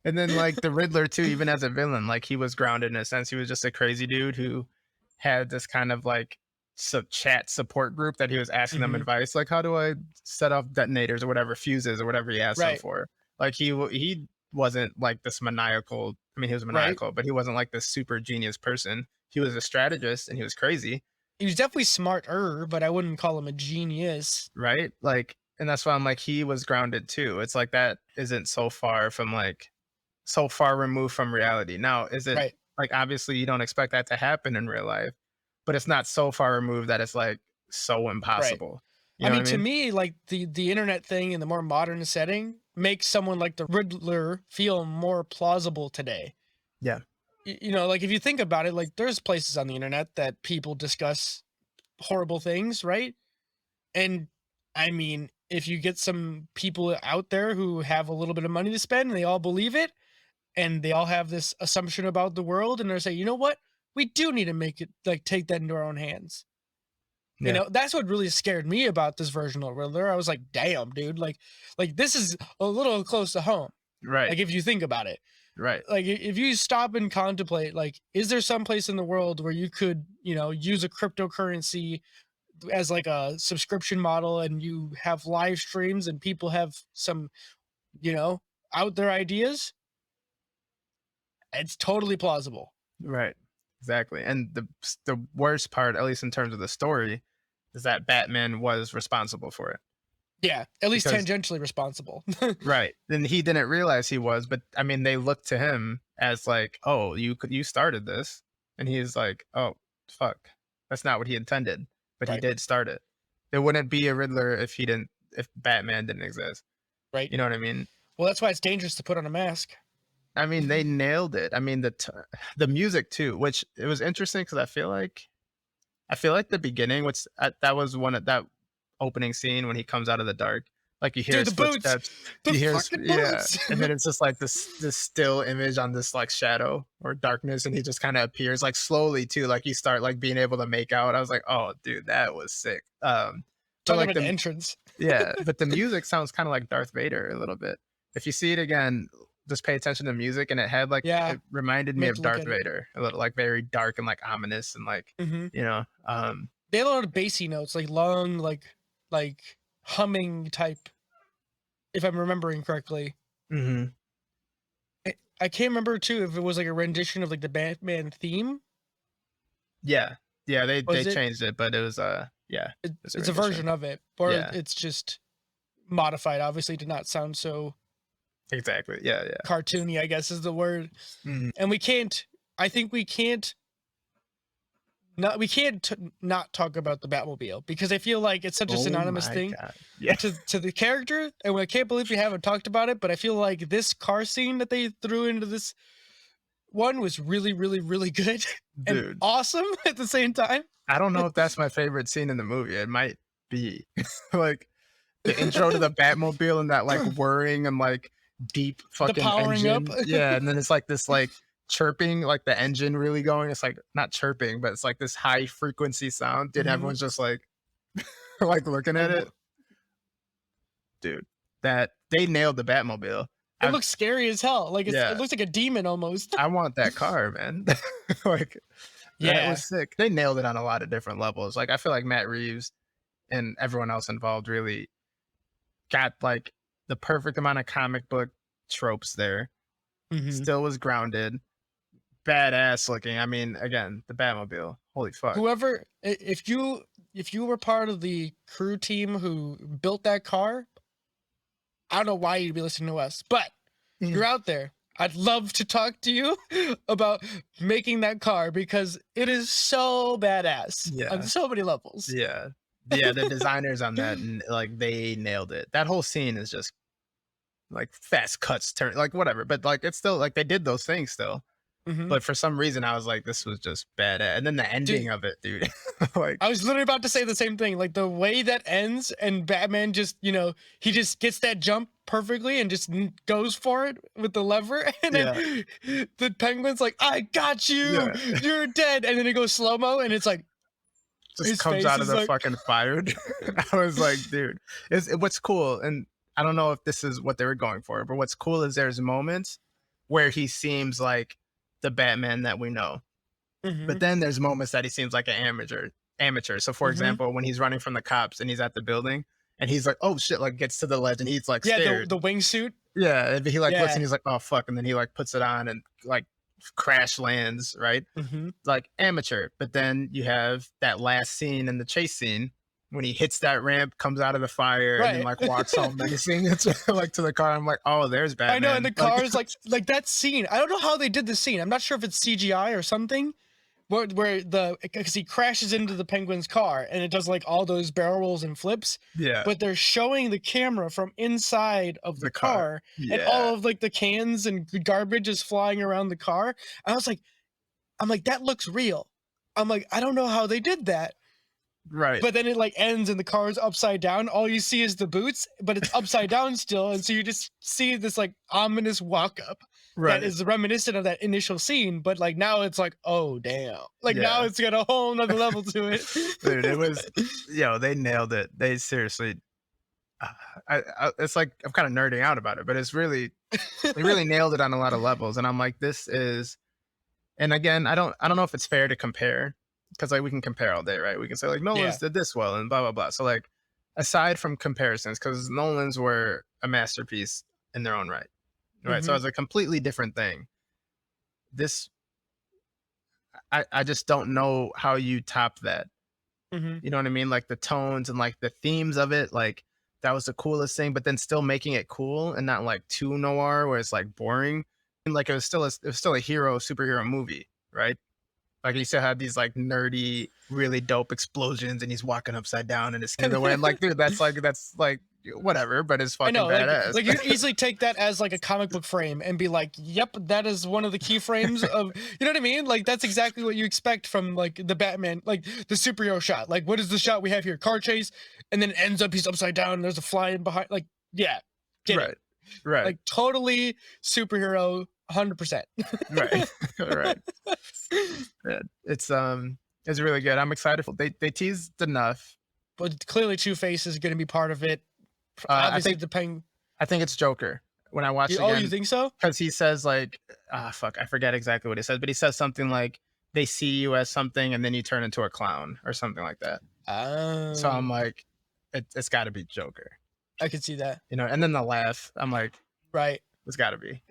And then like the Riddler too, even as a villain, like he was grounded in a sense. He was just a crazy dude who had this kind of like chat support group that he was asking them
Mhm.
advice, like how do I set off detonators or whatever, fuses or whatever he asked them
Right.
for. Like he wasn't like this maniacal. I mean, he was
Right.
maniacal, but he wasn't like this super genius person. He was a strategist and he was crazy,
He was definitely smarter, but I wouldn't call him a genius.
right? Like, and that's why I'm like, he was grounded too. It's like that isn't so far from like so far removed from reality. Now, is it
Right.
like obviously you don't expect that to happen in real life, but it's not so far removed that it's like so
Right.
impossible. You
I
know
mean,
what I
to
mean?
me, like the internet thing in the more modern setting makes someone like the Riddler feel more plausible today.
Yeah.
You know, like if you think about it, like there's places on the internet that people discuss horrible things, right? And I mean, if you get some people out there who have a little bit of money to spend and they all believe it and they all have this assumption about the world and they're saying, you know what? We do need to make it like take that into our own hands. You
Yeah.
know, that's what really scared me about this version of Riddler. I was like, damn, dude, like this is a little close to home.
Right.
Like if you think about it.
Right.
Like if you stop and contemplate, like, is there some place in the world where you could, you know, use a cryptocurrency as like a subscription model and you have live streams and people have some, you know, out there ideas? It's totally plausible.
Right. Exactly. And the worst part, at least in terms of the story, is that Batman was responsible for it.
Yeah, at least
Because
tangentially responsible.
right. And he didn't realize he was, but I mean they looked to him as like, "Oh, you started this." And he's like, "Oh, fuck. That's not what he intended." But he
Right.
did start it. There wouldn't be a Riddler if Batman didn't exist.
Right.
You know what I mean?
Well, that's why it's dangerous to put on a mask.
I mean, they nailed it. I mean, the music too, which it was interesting because I feel like the beginning, which that was one of that opening scene when he comes out of the dark, like you hear
Dude,
his
the boots.
footsteps,
The
you hear his,
fucking
yeah,
boots.
and then it's just like this still image on this like shadow or darkness, and he just kind of appears like slowly too, like you start like being able to make out. I was like, oh, dude, that was sick. But
Talking
like
about the entrance.
yeah, but the music sounds kind of like Darth Vader a little bit. If you see it again, just pay attention to the music, and it had like
Yeah.
it reminded
I'm
me
gonna
of
have to look
Darth
at it.
Vader, a little like very dark and like ominous and like
Mhm.
you know,
They had a lot of bassy notes, like long, like humming type, if I'm remembering correctly.
mhm.
I can't remember too if it was like a rendition of like the Batman theme.
Yeah. Yeah, they
Was it?
changed it, but it was yeah, it's a
It's a
rendition.
version of it, or
Yeah.
it's just modified, obviously, to not sound so
Exactly. Yeah, yeah.
cartoony, I guess is the word.
Mhm.
And we can't. I think we can't. We can't not talk about the Batmobile because I feel like it's such a
Oh
synonymous
my
thing
god. Yeah.
to the character, and I can't believe we haven't talked about it. But I feel like this car scene that they threw into this one was really, really, really good and
Dude,
awesome at the same time.
I don't know if that's my favorite scene in the movie. It might be. Like the intro to the Batmobile and that like whirring and like deep fucking
powering up.
engine. Yeah, and then it's like this like chirping, like the engine really going. It's like not chirping, but it's like this high frequency sound. And
Mhm.
everyone's just like like looking at it. Dude, that they nailed the Batmobile.
It looks scary as hell. Like
Yeah.
it looks like a demon almost.
I want that car, man. Like that
Yeah.
was sick. They nailed it on a lot of different levels. Like I feel like Matt Reeves and everyone else involved really got like the perfect amount of comic book tropes there.
Mhm.
Still was grounded, badass looking. I mean, again, the Batmobile. Holy fuck.
Whoever, if you were part of the crew team who built that car, I don't know why you'd be listening to us, but
Mhm.
you're out there. I'd love to talk to you about making that car because it is so badass
Yeah.
on so many levels.
Yeah. Yeah, the designers on that and like they nailed it. That whole scene is just like fast cuts, turn like whatever, but like it's still like they did those things still.
Mhm.
But for some reason I was like, this was just badass. And then the ending of it, dude. Like
I was literally about to say the same thing. Like the way that ends and Batman just, you know, he just gets that jump perfectly and just goes for it with the lever. And then the Penguin's like, I got you.
Yeah.
You're dead. And then it goes slow-mo and it's like,
just
his
comes
face
out of
is
the
like-
fucking fire. Dude. I was like, dude, what's cool, and I don't know if this is what they were going for, but what's cool is there's moments where he seems like the Batman that we know.
Mhm.
But then there's moments that he seems like an amateur. amateur. So for
Mhm.
example, when he's running from the cops and he's at the building and he's like, oh shit, like gets to the ledge and he's like
Yeah,
scared.
the wingsuit.
Yeah, and he like looks
Yeah.
and he's like, oh fuck, and then he like puts it on and like crash lands, right?
Mm-hmm.
Like amateur. But then you have that last scene in the chase scene when he hits that ramp, comes out of the fire, and then
Right.
like walks all menacing it's like to the car. I'm like, oh, there's Batman.
I know, and the
Like,
cars like that scene. I don't know how they did the scene. I'm not sure if it's CGI or something. Where because he crashes into the Penguin's car and it does like all those barrel rolls and flips,
yeah,
but they're showing the camera from inside of the car and
Yeah,
all of like the cans and garbage is flying around the car. I was like, I'm like, that looks real. I'm like, I don't know how they did that.
right.
But then it like ends and the car's upside down. All you see is the boots, but it's upside down still. And so you just see this like ominous walk up
Right.
that is reminiscent of that initial scene. But like now it's like, oh, damn. Like now
Yeah.
it's got a whole nother level to it.
Dude, it was, they nailed it. They seriously, it's like I'm kind of nerding out about it, but it's really, they really nailed it on a lot of levels. And I'm like, this is, and again, I don't know if it's fair to compare because like we can compare all day, right? We can say like Nolan's did this well and blah blah blah. So like, aside from comparisons, because Nolan's were a masterpiece in their own right, right? So it's a completely different thing. This, I just don't know how you top that.
Mhm.
You know what I mean? Like the tones and like the themes of it, like that was the coolest thing. But then still making it cool and not like too noir where it's like boring. And like it was still a superhero movie, right? Like he still had these like nerdy, really dope explosions, and he's walking upside down and his skin away. I'm like, dude, that's like whatever, but it's
I
fucking
know,
badass.
like you can easily take that as like a comic book frame and be like, yep, that is one of the key frames of, you know what I mean? Like that's exactly what you expect from like the Batman, like the superhero shot. Like what is the shot we have here? Car chase, and then it ends up he's upside down. And there's a fly behind. Like yeah, get it.
Right.
Like totally superhero, 100%.
Right. Right. Yeah, it's really good. I'm excited. They teased enough.
But clearly Two-Face is going to be part of it.
I
Obviously,
I think it's Joker when I watch it again.
Oh, you think so?
Because he says like, fuck, I forget exactly what he says, but he says something like they see you as something and then you turn into a clown or something like that. So I'm like, it's got to be Joker.
I could see that.
You know, and then the laugh, I'm like,
right,
it's got to be.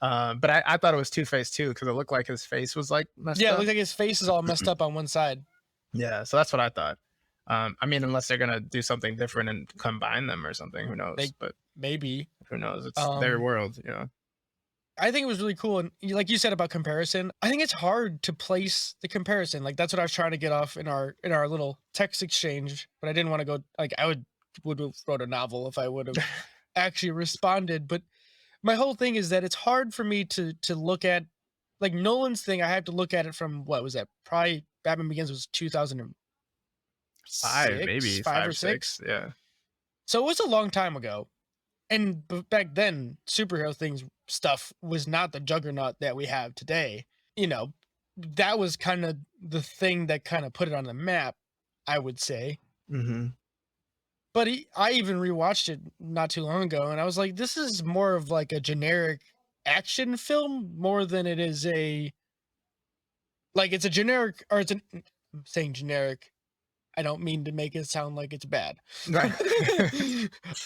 But I thought it was Two-Face too because it looked like his face was like messed up.
Yeah, it looked like his face is all messed up on one side.
Yeah, so that's what I thought. I mean, unless they're gonna do something different and combine them or something, who knows? But
maybe,
who knows? It's their world, you know.
I think it was really cool, and like you said about comparison, I think it's hard to place the comparison. Like that's what I was trying to get off in our little text exchange, but I didn't want to go. Like I would have wrote a novel if I would have actually responded. But my whole thing is that it's hard for me to look at like Nolan's thing. I have to look at it from what was that? Probably Batman Begins was 2005,
maybe
5 or 6.
Yeah.
So it was a long time ago. And back then, superhero stuff was not the juggernaut that we have today. You know, that was kind of the thing that kind of put it on the map, I would say.
Mm-hmm.
But I even rewatched it not too long ago, and I was like, this is more of like a generic action film more than it is it's a generic, or I'm saying generic. I don't mean to make it sound like it's bad.
Right.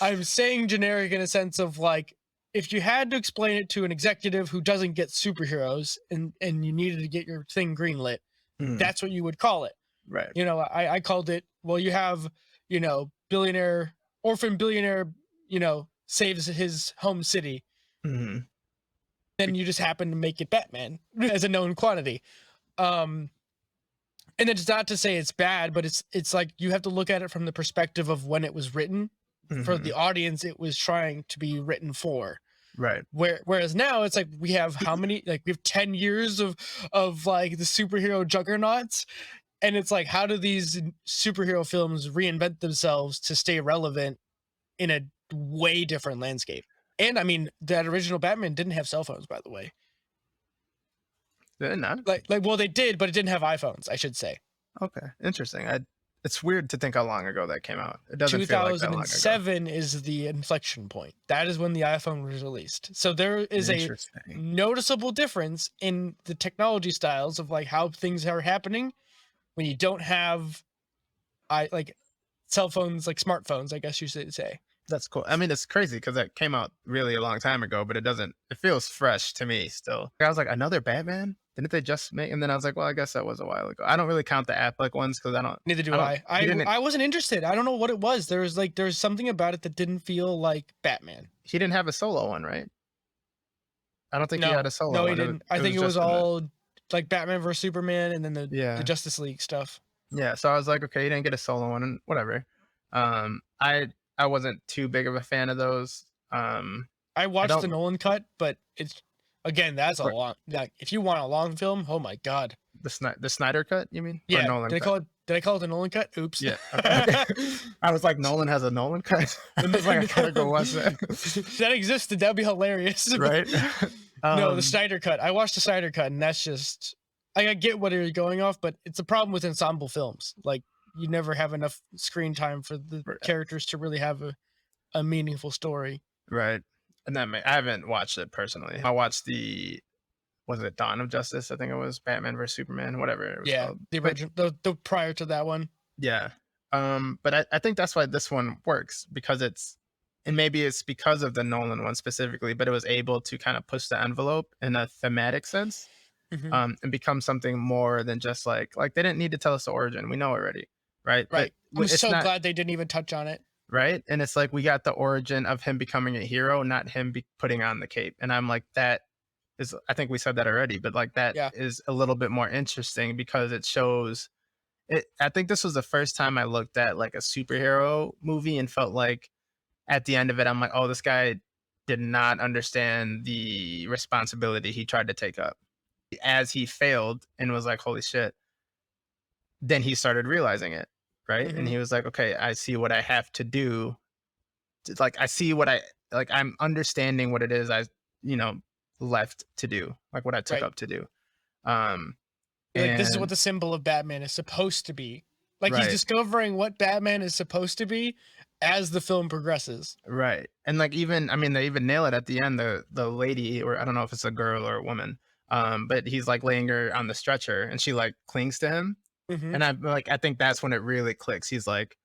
I'm saying generic in a sense of like, if you had to explain it to an executive who doesn't get superheroes and you needed to get your thing greenlit, that's what you would call it.
Right.
You know, I called it, well, you have, you know, orphan billionaire, you know, saves his home city.
Mm-hmm.
Then you just happen to make it Batman as a known quantity. And it's not to say it's bad, but it's like you have to look at it from the perspective of when it was written. For the audience it was trying to be written for.
Right.
Whereas now it's like we have how many, like we have 10 years of like the superhero juggernauts, and it's like, how do these superhero films reinvent themselves to stay relevant in a way different landscape? And I mean, that original Batman didn't have cell phones, by the way.
Did not?
Like well, they did, but it didn't have iPhones, I should say.
Okay, interesting. It's weird to think how long ago that came out. It doesn't feel like that long ago.
2007 is the inflection point. That is when the iPhone was released. So there is a noticeable difference in the technology styles of like how things are happening when you don't have cell phones, like smartphones, I guess you should say.
That's cool. I mean, it's crazy because that came out really a long time ago, but it feels fresh to me still. I was like, another Batman? Didn't they just make? And then I was like, well, I guess that was a while ago. I don't really count the Affleck ones because I don't.
Neither do
I.
I wasn't interested. I don't know what it was. There's something about it that didn't feel like Batman.
He didn't have a solo one, right? I don't think he
No,
had a solo
no,
one.
he didn't. I think it was
just in the-
all like Batman versus Superman, and then the
Yeah.
Justice League stuff.
Yeah, so I was like, okay, you didn't get a solo one, and whatever. I wasn't too big of a fan of those.
I watched
don't-
the Nolan cut, but it's again that's a
Right.
long. Like if you want a long film, oh my god.
The Snyder cut, you mean? Or
Yeah.
Nolan
Did I
cut?
call it? Did I call it the Nolan cut? Oops.
Yeah. Okay. I was like, Nolan has a Nolan cut. I was like, I gotta go watch that.
If that existed, that'd be hilarious.
Right?
No, the Snyder cut. I watched the Snyder cut, and that's just I get what you're going off, but it's a problem with ensemble films. Like you never have enough screen time for the
Right.
characters to really have a meaningful story.
Right. And I haven't watched it personally. I watched was it Dawn of Justice? I think it was Batman versus Superman, whatever it was
Yeah,
called.
the
But-
original, the prior to that one.
Yeah. But I think that's why this one works because and maybe it's because of the Nolan one specifically, but it was able to kind of push the envelope in a thematic sense,
Mhm.
and become something more than just like they didn't need to tell us the origin. We know already, right?
Right.
But
I'm
it's
so
not,
glad they didn't even touch on it.
right? And it's like we got the origin of him becoming a hero, not him putting on the cape. And I'm like, that is, I think we said that already, but like that is
Yeah.
a little bit more interesting because it shows it. I think this was the first time I looked at like a superhero movie and felt like at the end of it, I'm like, oh, this guy did not understand the responsibility he tried to take up. As he failed and was like, holy shit, then he started realizing it, right? And
Mhm.
he was like, okay, I see what I have to do. Like, I see what I'm understanding what it is left to do, like what I took
Right.
up to do.
Like this is what
And-
the symbol of Batman is supposed to be. Like
Right.
he's discovering what Batman is supposed to be as the film progresses.
Right. And like even they even nail it at the end, the lady, or I don't know if it's a girl or a woman, but he's like laying her on the stretcher and she like clings to him.
Mhm.
And I'm like, I think that's when it really clicks. He's like,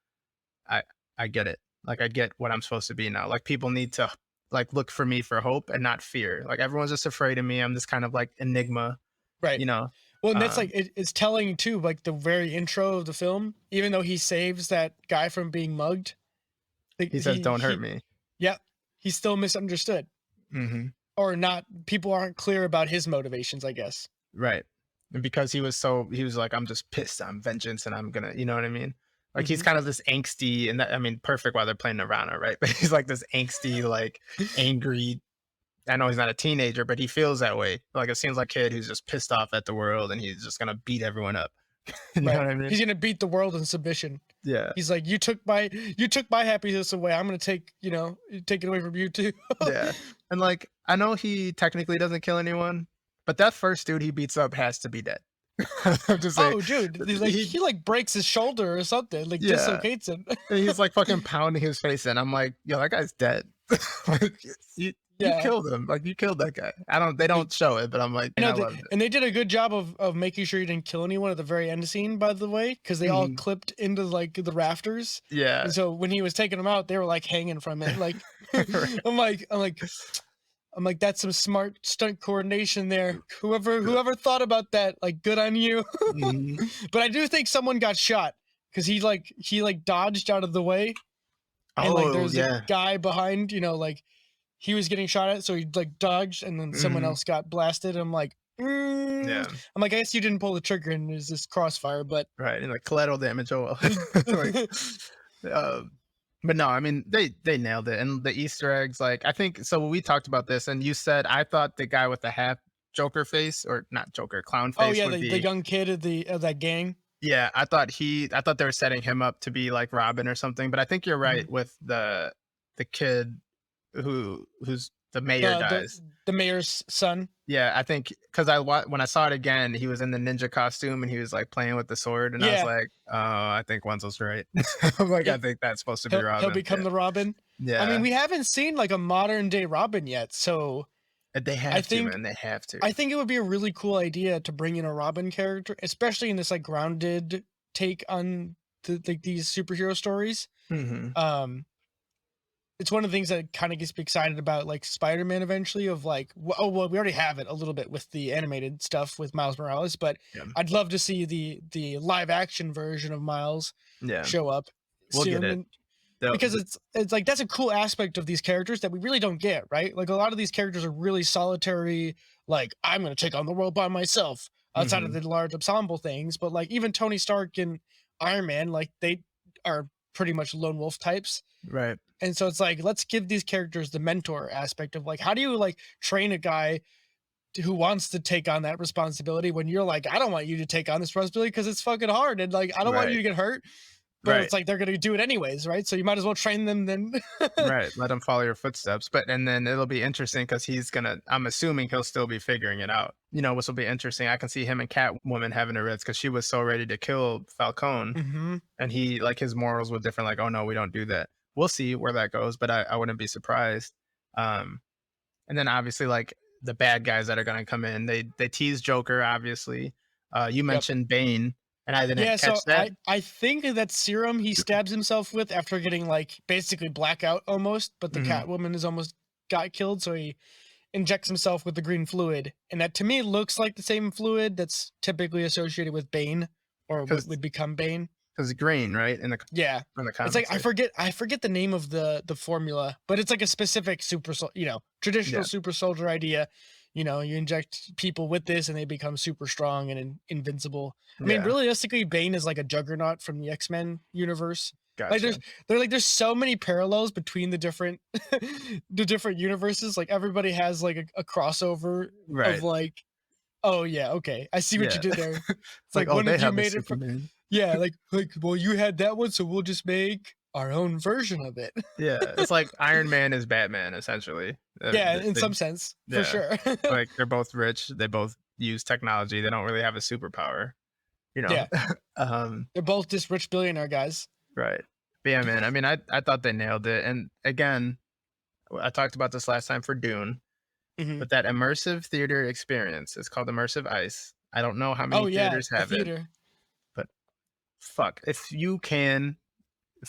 I get it. Like I get what I'm supposed to be now. Like people need to like look for me for hope and not fear. Like everyone's just afraid of me. I'm this kind of like enigma,
Right.
you know.
Well, and that's
um,
like it's telling too. Like the very intro of the film, even though he saves that guy from being mugged, like,
He says, "Don't hurt me."
Yeah, he's still misunderstood,
Mm-hmm.
or not. People aren't clear about his motivations, I guess.
Right. And because he was like, I'm just pissed, I'm vengeance, and I'm gonna, you know what I mean? Like he's
Mhm.
kind of this angsty, and that, I mean, perfect while they're playing Nirvana, right? But he's like this angsty, like angry. I know he's not a teenager, but he feels that way. Like it seems like a kid who's just pissed off at the world, and he's just gonna beat everyone up. You know
Right.
what I mean?
He's gonna beat the world in submission.
Yeah.
He's like, you took my happiness away. I'm gonna take it away from you too.
Yeah. And like, I know he technically doesn't kill anyone, but that first dude he beats up has to be dead. I'm just saying.
Oh, dude, he's like, he like breaks his shoulder or something, like
Yeah.
dislocates him.
And he's like fucking pounding his face in. I'm like, yo, that guy's dead. Like, you
Yeah.
killed him. Like you killed that guy. They don't show it, but I'm like,
You
I
know,
loved it.
and they did a good job of making sure you didn't kill anyone at the very end scene, by the way, because they all
Mhm.
clipped into like the rafters.
Yeah.
And so when he was taking them out, they were like hanging from it. Like,
Right.
I'm like, that's some smart stunt coordination there. Whoever thought about that, like, good on you.
Mhm.
But I do think someone got shot because he dodged out of the way, and like
Oh,
there's
yeah.
a guy behind, like he was getting shot at, so he like dodged, and then someone
Mhm.
else got blasted. I'm like,
Yeah.
I'm like, I guess you didn't pull the trigger, and there's this crossfire, but
Right. And like collateral damage. Oh well. Like, but no, I mean they nailed it. And the Easter eggs, like I think so we talked about this and you said I thought the guy with the half Joker face, or not Joker, clown face
oh yeah,
would be,
the young kid of that gang.
yeah, I thought they were setting him up to be like Robin or something, but I think you're right
Mm-hmm.
with the kid who's the mayor dies.
The mayor's son.
Yeah, I think because when I saw it again, he was in the ninja costume and he was like playing with the sword, and I was
Yeah.
like, oh, I think Wenzel's right. I'm like,
Yeah.
I think that's supposed to be Robin.
He'll become the Robin.
Yeah,
I mean, we haven't seen like a modern day Robin yet, so
they have
I
to,
think-
man. They have to.
I think it would be a really cool idea to bring in a Robin character, especially in this like grounded take on like these superhero stories.
Mhm.
It's one of the things that kind of gets me excited about like Spider-Man eventually of like, oh, well, we already have it a little bit with the animated stuff with Miles Morales, but
Yeah.
I'd love to see the live action version of Miles
Yeah.
show up
We'll get
soon.
it.
And
The-
because
the-
it's like that's a cool aspect of these characters that we really don't get, right? Like a lot of these characters are really solitary, like I'm gonna take on the world by myself outside of
Mhm.
the large ensemble things. But like even Tony Stark and Iron Man, like they are pretty much lone wolf types.
Right.
And so it's like, let's give these characters the mentor aspect of like, how do you like train a guy who wants to take on that responsibility when you're like, I don't want you to take on this responsibility because it's fucking hard. And like, I don't want you
Right.
to get hurt, but
Right.
it's like, they're going to do it anyways. Right. So you might as well train them then.
Right. Let him follow your footsteps. And then it'll be interesting because I'm assuming he'll still be figuring it out. You know, which will be interesting. I can see him and Catwoman having a risk because she was so ready to kill Falcone.
Mm-hmm.
And he, like, his morals were different. Like, oh no, we don't do that. We'll see where that goes, but I wouldn't be surprised. And then obviously, like, the bad guys that are going to come in, they tease Joker, obviously. You mentioned Bane, and I didn't catch that.
I think that serum he stabs himself with after getting like basically blackout almost, but the
Mhm.
Catwoman is almost got killed, so he injects himself with the green fluid, and that to me looks like the same fluid that's typically associated with Bane or what
'Cause-
would become Bane.
Because green, right? In the
Yeah,
comics.
it's like I forget the name of the formula, but it's like a specific traditional
Yeah.
super soldier idea. You know, you inject people with this and they become super strong and invincible. I mean,
Yeah.
realistically, Bane is like a juggernaut from the X-Men universe. Like
Gotcha.
there's so many parallels between the different the different universes. Like everybody has like a crossover
Right.
of like, oh yeah, okay, I see what
Yeah.
you did there. It's
like,
like
oh,
one
they
of you
have a
made it from
Superman.
yeah, like well you had that one, so we'll just make our own version of it.
Yeah, it's like Iron Man is Batman, essentially.
Yeah, in some sense, for
yeah.
sure.
Like, they're both rich. They both use technology. They don't really have a superpower, you know?
Yeah.
um,
They're both just rich billionaire guys.
right. But yeah, man, I mean, I thought they nailed it. And again, I talked about this last time for Dune,
Mhm.
but that immersive theater experience is called Immersive Ice. I don't know how many
Oh yeah,
theaters
the
have it,
theater.
but fuck, if you can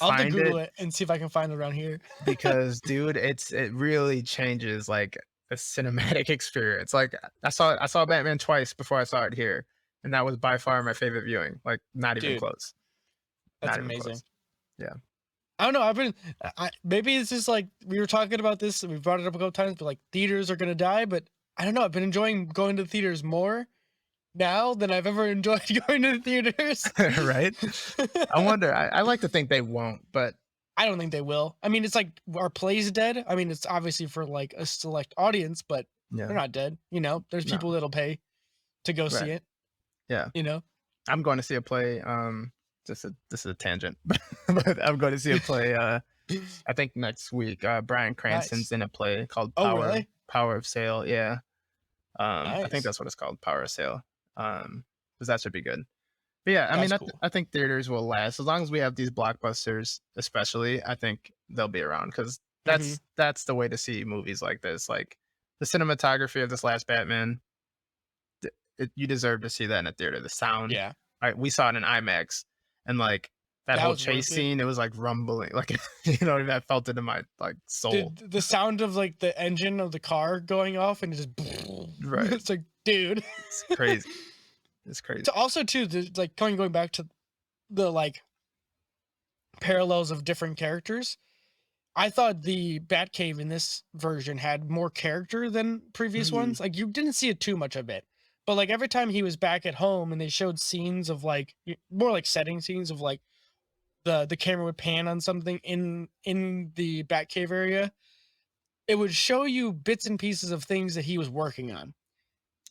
I'll have to
find
Google
it,
it and see if I can find it around here.
because dude, it really changes like a cinematic experience. Like I saw Batman twice before I saw it here, and that was by far my favorite viewing. Like not even
Dude,
close.
That's
Not even
amazing.
close. Yeah.
I don't know. Maybe it's just like we were talking about this and we brought it up a couple times, but like theaters are gonna die. But I don't know. I've been enjoying going to the theaters more now than I've ever enjoyed going to the theaters.
Right? I wonder. I like to think they won't, but
I don't think they will. I mean, it's like our play's dead. I mean, it's obviously for like a select audience, but
yeah.
they're not dead. You know, there's
No.
people that'll pay to go see
Right.
it.
Yeah.
You know,
I'm going to see a play. This is a tangent, but I'm going to see a play. I think next week. Bryan Cranston's in a play called
Oh,
Power
really?
Power of Sale. Yeah. I
Nice.
think that's what it's called, Power of Sale. Because that should be good. But yeah, I mean,
That's cool.
I think theaters will last as long as we have these blockbusters, especially. I think they'll be around because
Mm-hmm.
that's the way to see movies like this. Like the cinematography of this last Batman, you deserve to see that in a theater. The sound,
Yeah.
we saw it in IMAX, and like that
That
whole
was
chase
worth it.
scene, it was like rumbling, like I felt it in my like soul.
The sound of like the engine of the car going off and it just
Right.
It's like, dude.
It's crazy. It's crazy.
So also too, like going back to the like parallels of different characters. I thought the Batcave in this version had more character than previous
Mhm.
ones. Like you didn't see it too much of it, but like every time he was back at home and they showed scenes of like more like setting scenes of like the camera would pan on something in the Batcave area, it would show you bits and pieces of things that he was working on,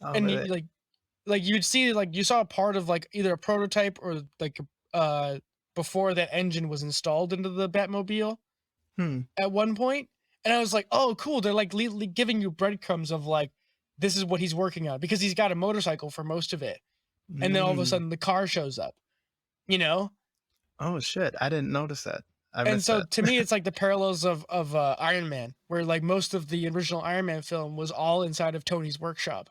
Oh,
and
really?
like you'd see like you saw a part of like either a prototype or like before that engine was installed into the Batmobile
Hmm.
at one point, and I was like, oh cool, they're like giving you breadcrumbs of like this is what he's working on because he's got a motorcycle for most of it, and then all of a
Mm.
sudden the car shows up, you know.
Oh shit! I didn't notice that. I
And
missed
so
that.
to me it's like the parallels of Iron Man, where like most of the original Iron Man film was all inside of Tony's workshop,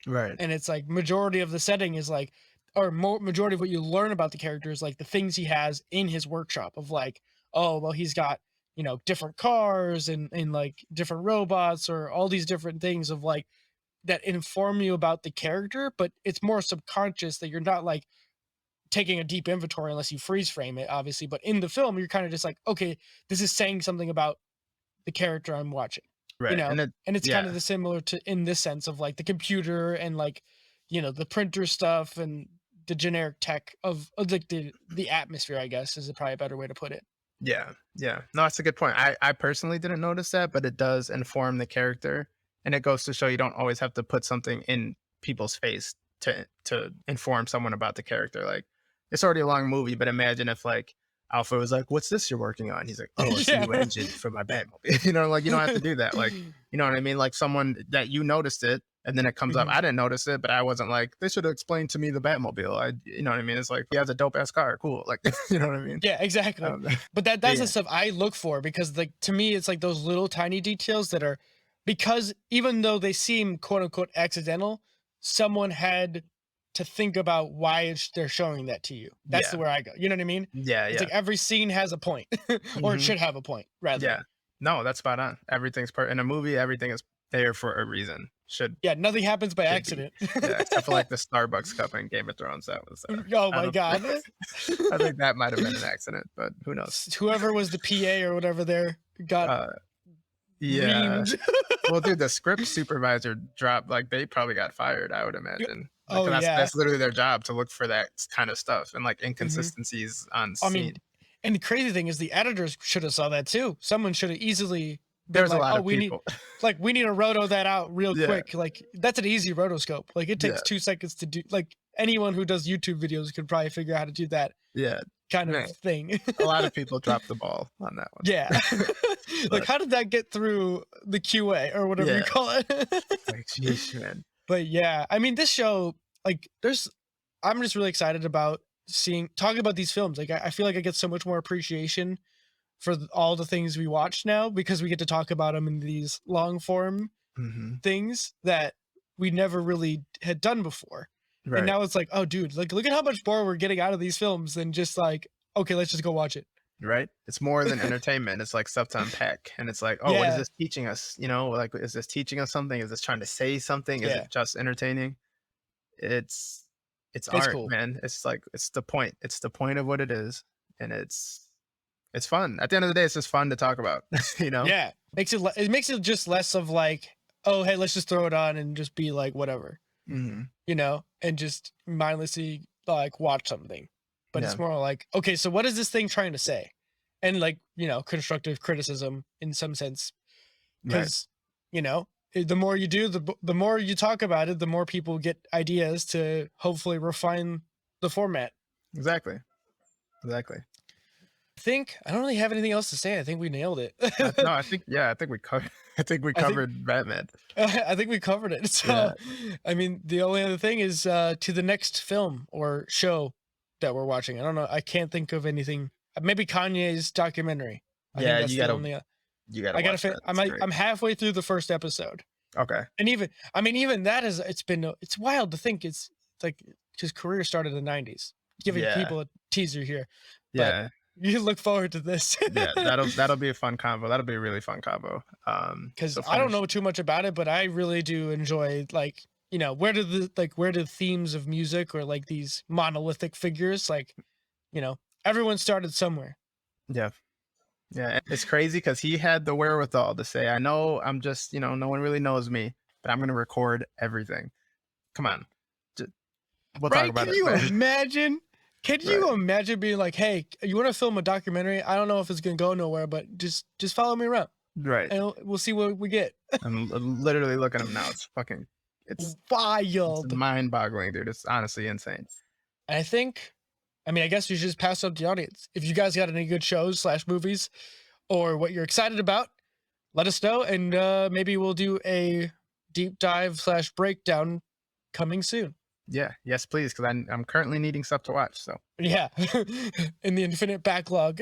Right.
and it's like majority of the setting is like, or majority of what you learn about the character is like the things he has in his workshop of like, oh, well, he's got, you know, different cars and like different robots or all these different things of like that inform you about the character, but it's more subconscious that you're not like taking a deep inventory unless you freeze frame it, obviously. But in the film, you're kind of just like, okay, this is saying something about the character I'm watching,
Right.
you know, and it's kind
yeah.
of the similar to in this sense of like the computer and like, you know, the printer stuff and the generic tech of like the atmosphere, I guess, is probably a better way to put it.
Yeah. Yeah. No, that's a good point. I personally didn't notice that, but it does inform the character. And it goes to show you don't always have to put something in people's face to inform someone about the character. Like, it's already a long movie, but imagine if like Alpha was like, "What's this you're working on?" He's like, "Oh, it's a new engine for my Batmobile." You know, like you don't have to do that. Like, you know what I mean? Like someone that you noticed it, and then it comes up. I didn't notice it, but I wasn't like, they should have explained to me the Batmobile. You know what I mean? It's like he has a dope ass car, cool. Like, you know what I mean?
Yeah, exactly. But that's
yeah.
the stuff I look for because like to me, it's like those little tiny details that are because even though they seem quote unquote accidental, someone had to think about why they're showing that to you. That's
Yeah.
where I go. You know what I mean?
Yeah,
It's
yeah.
like every scene has a point, or it should have a point, rather.
Yeah. No, that's spot on. Everything's in a movie. Everything is there for a reason.
Yeah, nothing happens by
Should be.
accident.
Yeah, except for like the Starbucks cup in Game of Thrones. That was.
Oh
I
my
don't
god.
think- I think that might have been an accident, but who knows?
Whoever was the PA or whatever there got
Yeah.
reamed.
Well, dude, the script supervisor dropped. Like they probably got fired. I would imagine. Like,
Oh, yeah.
that's literally their job to look for that kind of stuff and like inconsistencies on scene.
I mean, and the crazy thing is the editors should have saw that too. Someone should have easily been
There's
like,
a lot
oh,
of
we
people.
we need to roto that out real
Yeah.
quick. Like that's an easy rotoscope. Like it takes
Yeah.
2 seconds to do. Like anyone who does YouTube videos could probably figure out how to do that
Yeah,
kind of
Man.
thing.
a lot of people dropped the ball on that one.
Yeah. Like
But-
how did that get through the QA or whatever you
Yeah.
call it?
Like, jeez, man.
But yeah, I mean, this show, like, I'm just really excited about talking about these films. Like, I feel like I get so much more appreciation for all the things we watch now because we get to talk about them in these long form things that we never really had done before.
Right.
And now it's like, oh, dude, like, look at how much more we're getting out of these films than just like, okay, let's just go watch it.
Right. It's more than entertainment. It's like stuff to unpack. And it's like, oh, what is
Yeah.
this teaching us? You know, like, is this teaching us something? Is this trying to say something? Is
Yeah.
it just entertaining? It's
It's
art,
cool.
man. It's like, it's the point. It's the point of what it is. And it's fun. At the end of the day, it's just fun to talk about, you know?
Yeah. It makes it just less of like, oh, hey, let's just throw it on and just be like, whatever. You know, and just mindlessly like watch something. But it's
Yeah.
more like, okay, so what is this thing trying to say? And like, you know, constructive criticism in some sense.
Right.
Because, you know, the more you do, the more you talk about it, the more people get ideas to hopefully refine the format.
Exactly. Exactly.
I don't really have anything else to say. I think we nailed it.
No, I think we covered. I think we covered Batman.
I think we covered it. So, I mean, the only other thing is to the next film or show that we're watching. I don't know. I can't think of anything. Maybe Kanye's documentary. I think that's
you
the
gotta.
only,
You gotta.
I gotta.
watch that. It's great.
I'm halfway through the first episode,
Okay.
and even that is. It's wild to think it's like his career started in the '90s. Giving
Yeah.
people a teaser here.
Yeah.
You look forward to this.
Yeah. That'll be a fun combo. That'll be a really fun combo.
Because
so
I don't
finish-
know too much about it, but I really do enjoy like, you know, where do the themes of music or like these monolithic figures, like, you know, everyone started somewhere.
Yeah. Yeah. It's crazy because he had the wherewithal to say, I know I'm just, you know, no one really knows me, but I'm going to record everything. Come on. We'll talk
Right?
about
Can
it.
you
man.
imagine? Can you imagine being like, hey, you want to film a documentary? I don't know if it's gonna go nowhere, but just follow me around
Right.
and we'll see what we get.
I'm literally looking at him now. It's
Wild.
mind boggling, dude. It's honestly insane.
I guess we should just pass up the audience. If you guys got any good shows / movies or what you're excited about, let us know. And maybe we'll do a deep dive / breakdown coming soon.
Yeah. Yes, please. Because I'm currently needing stuff to watch. So
Yeah. In the infinite backlog.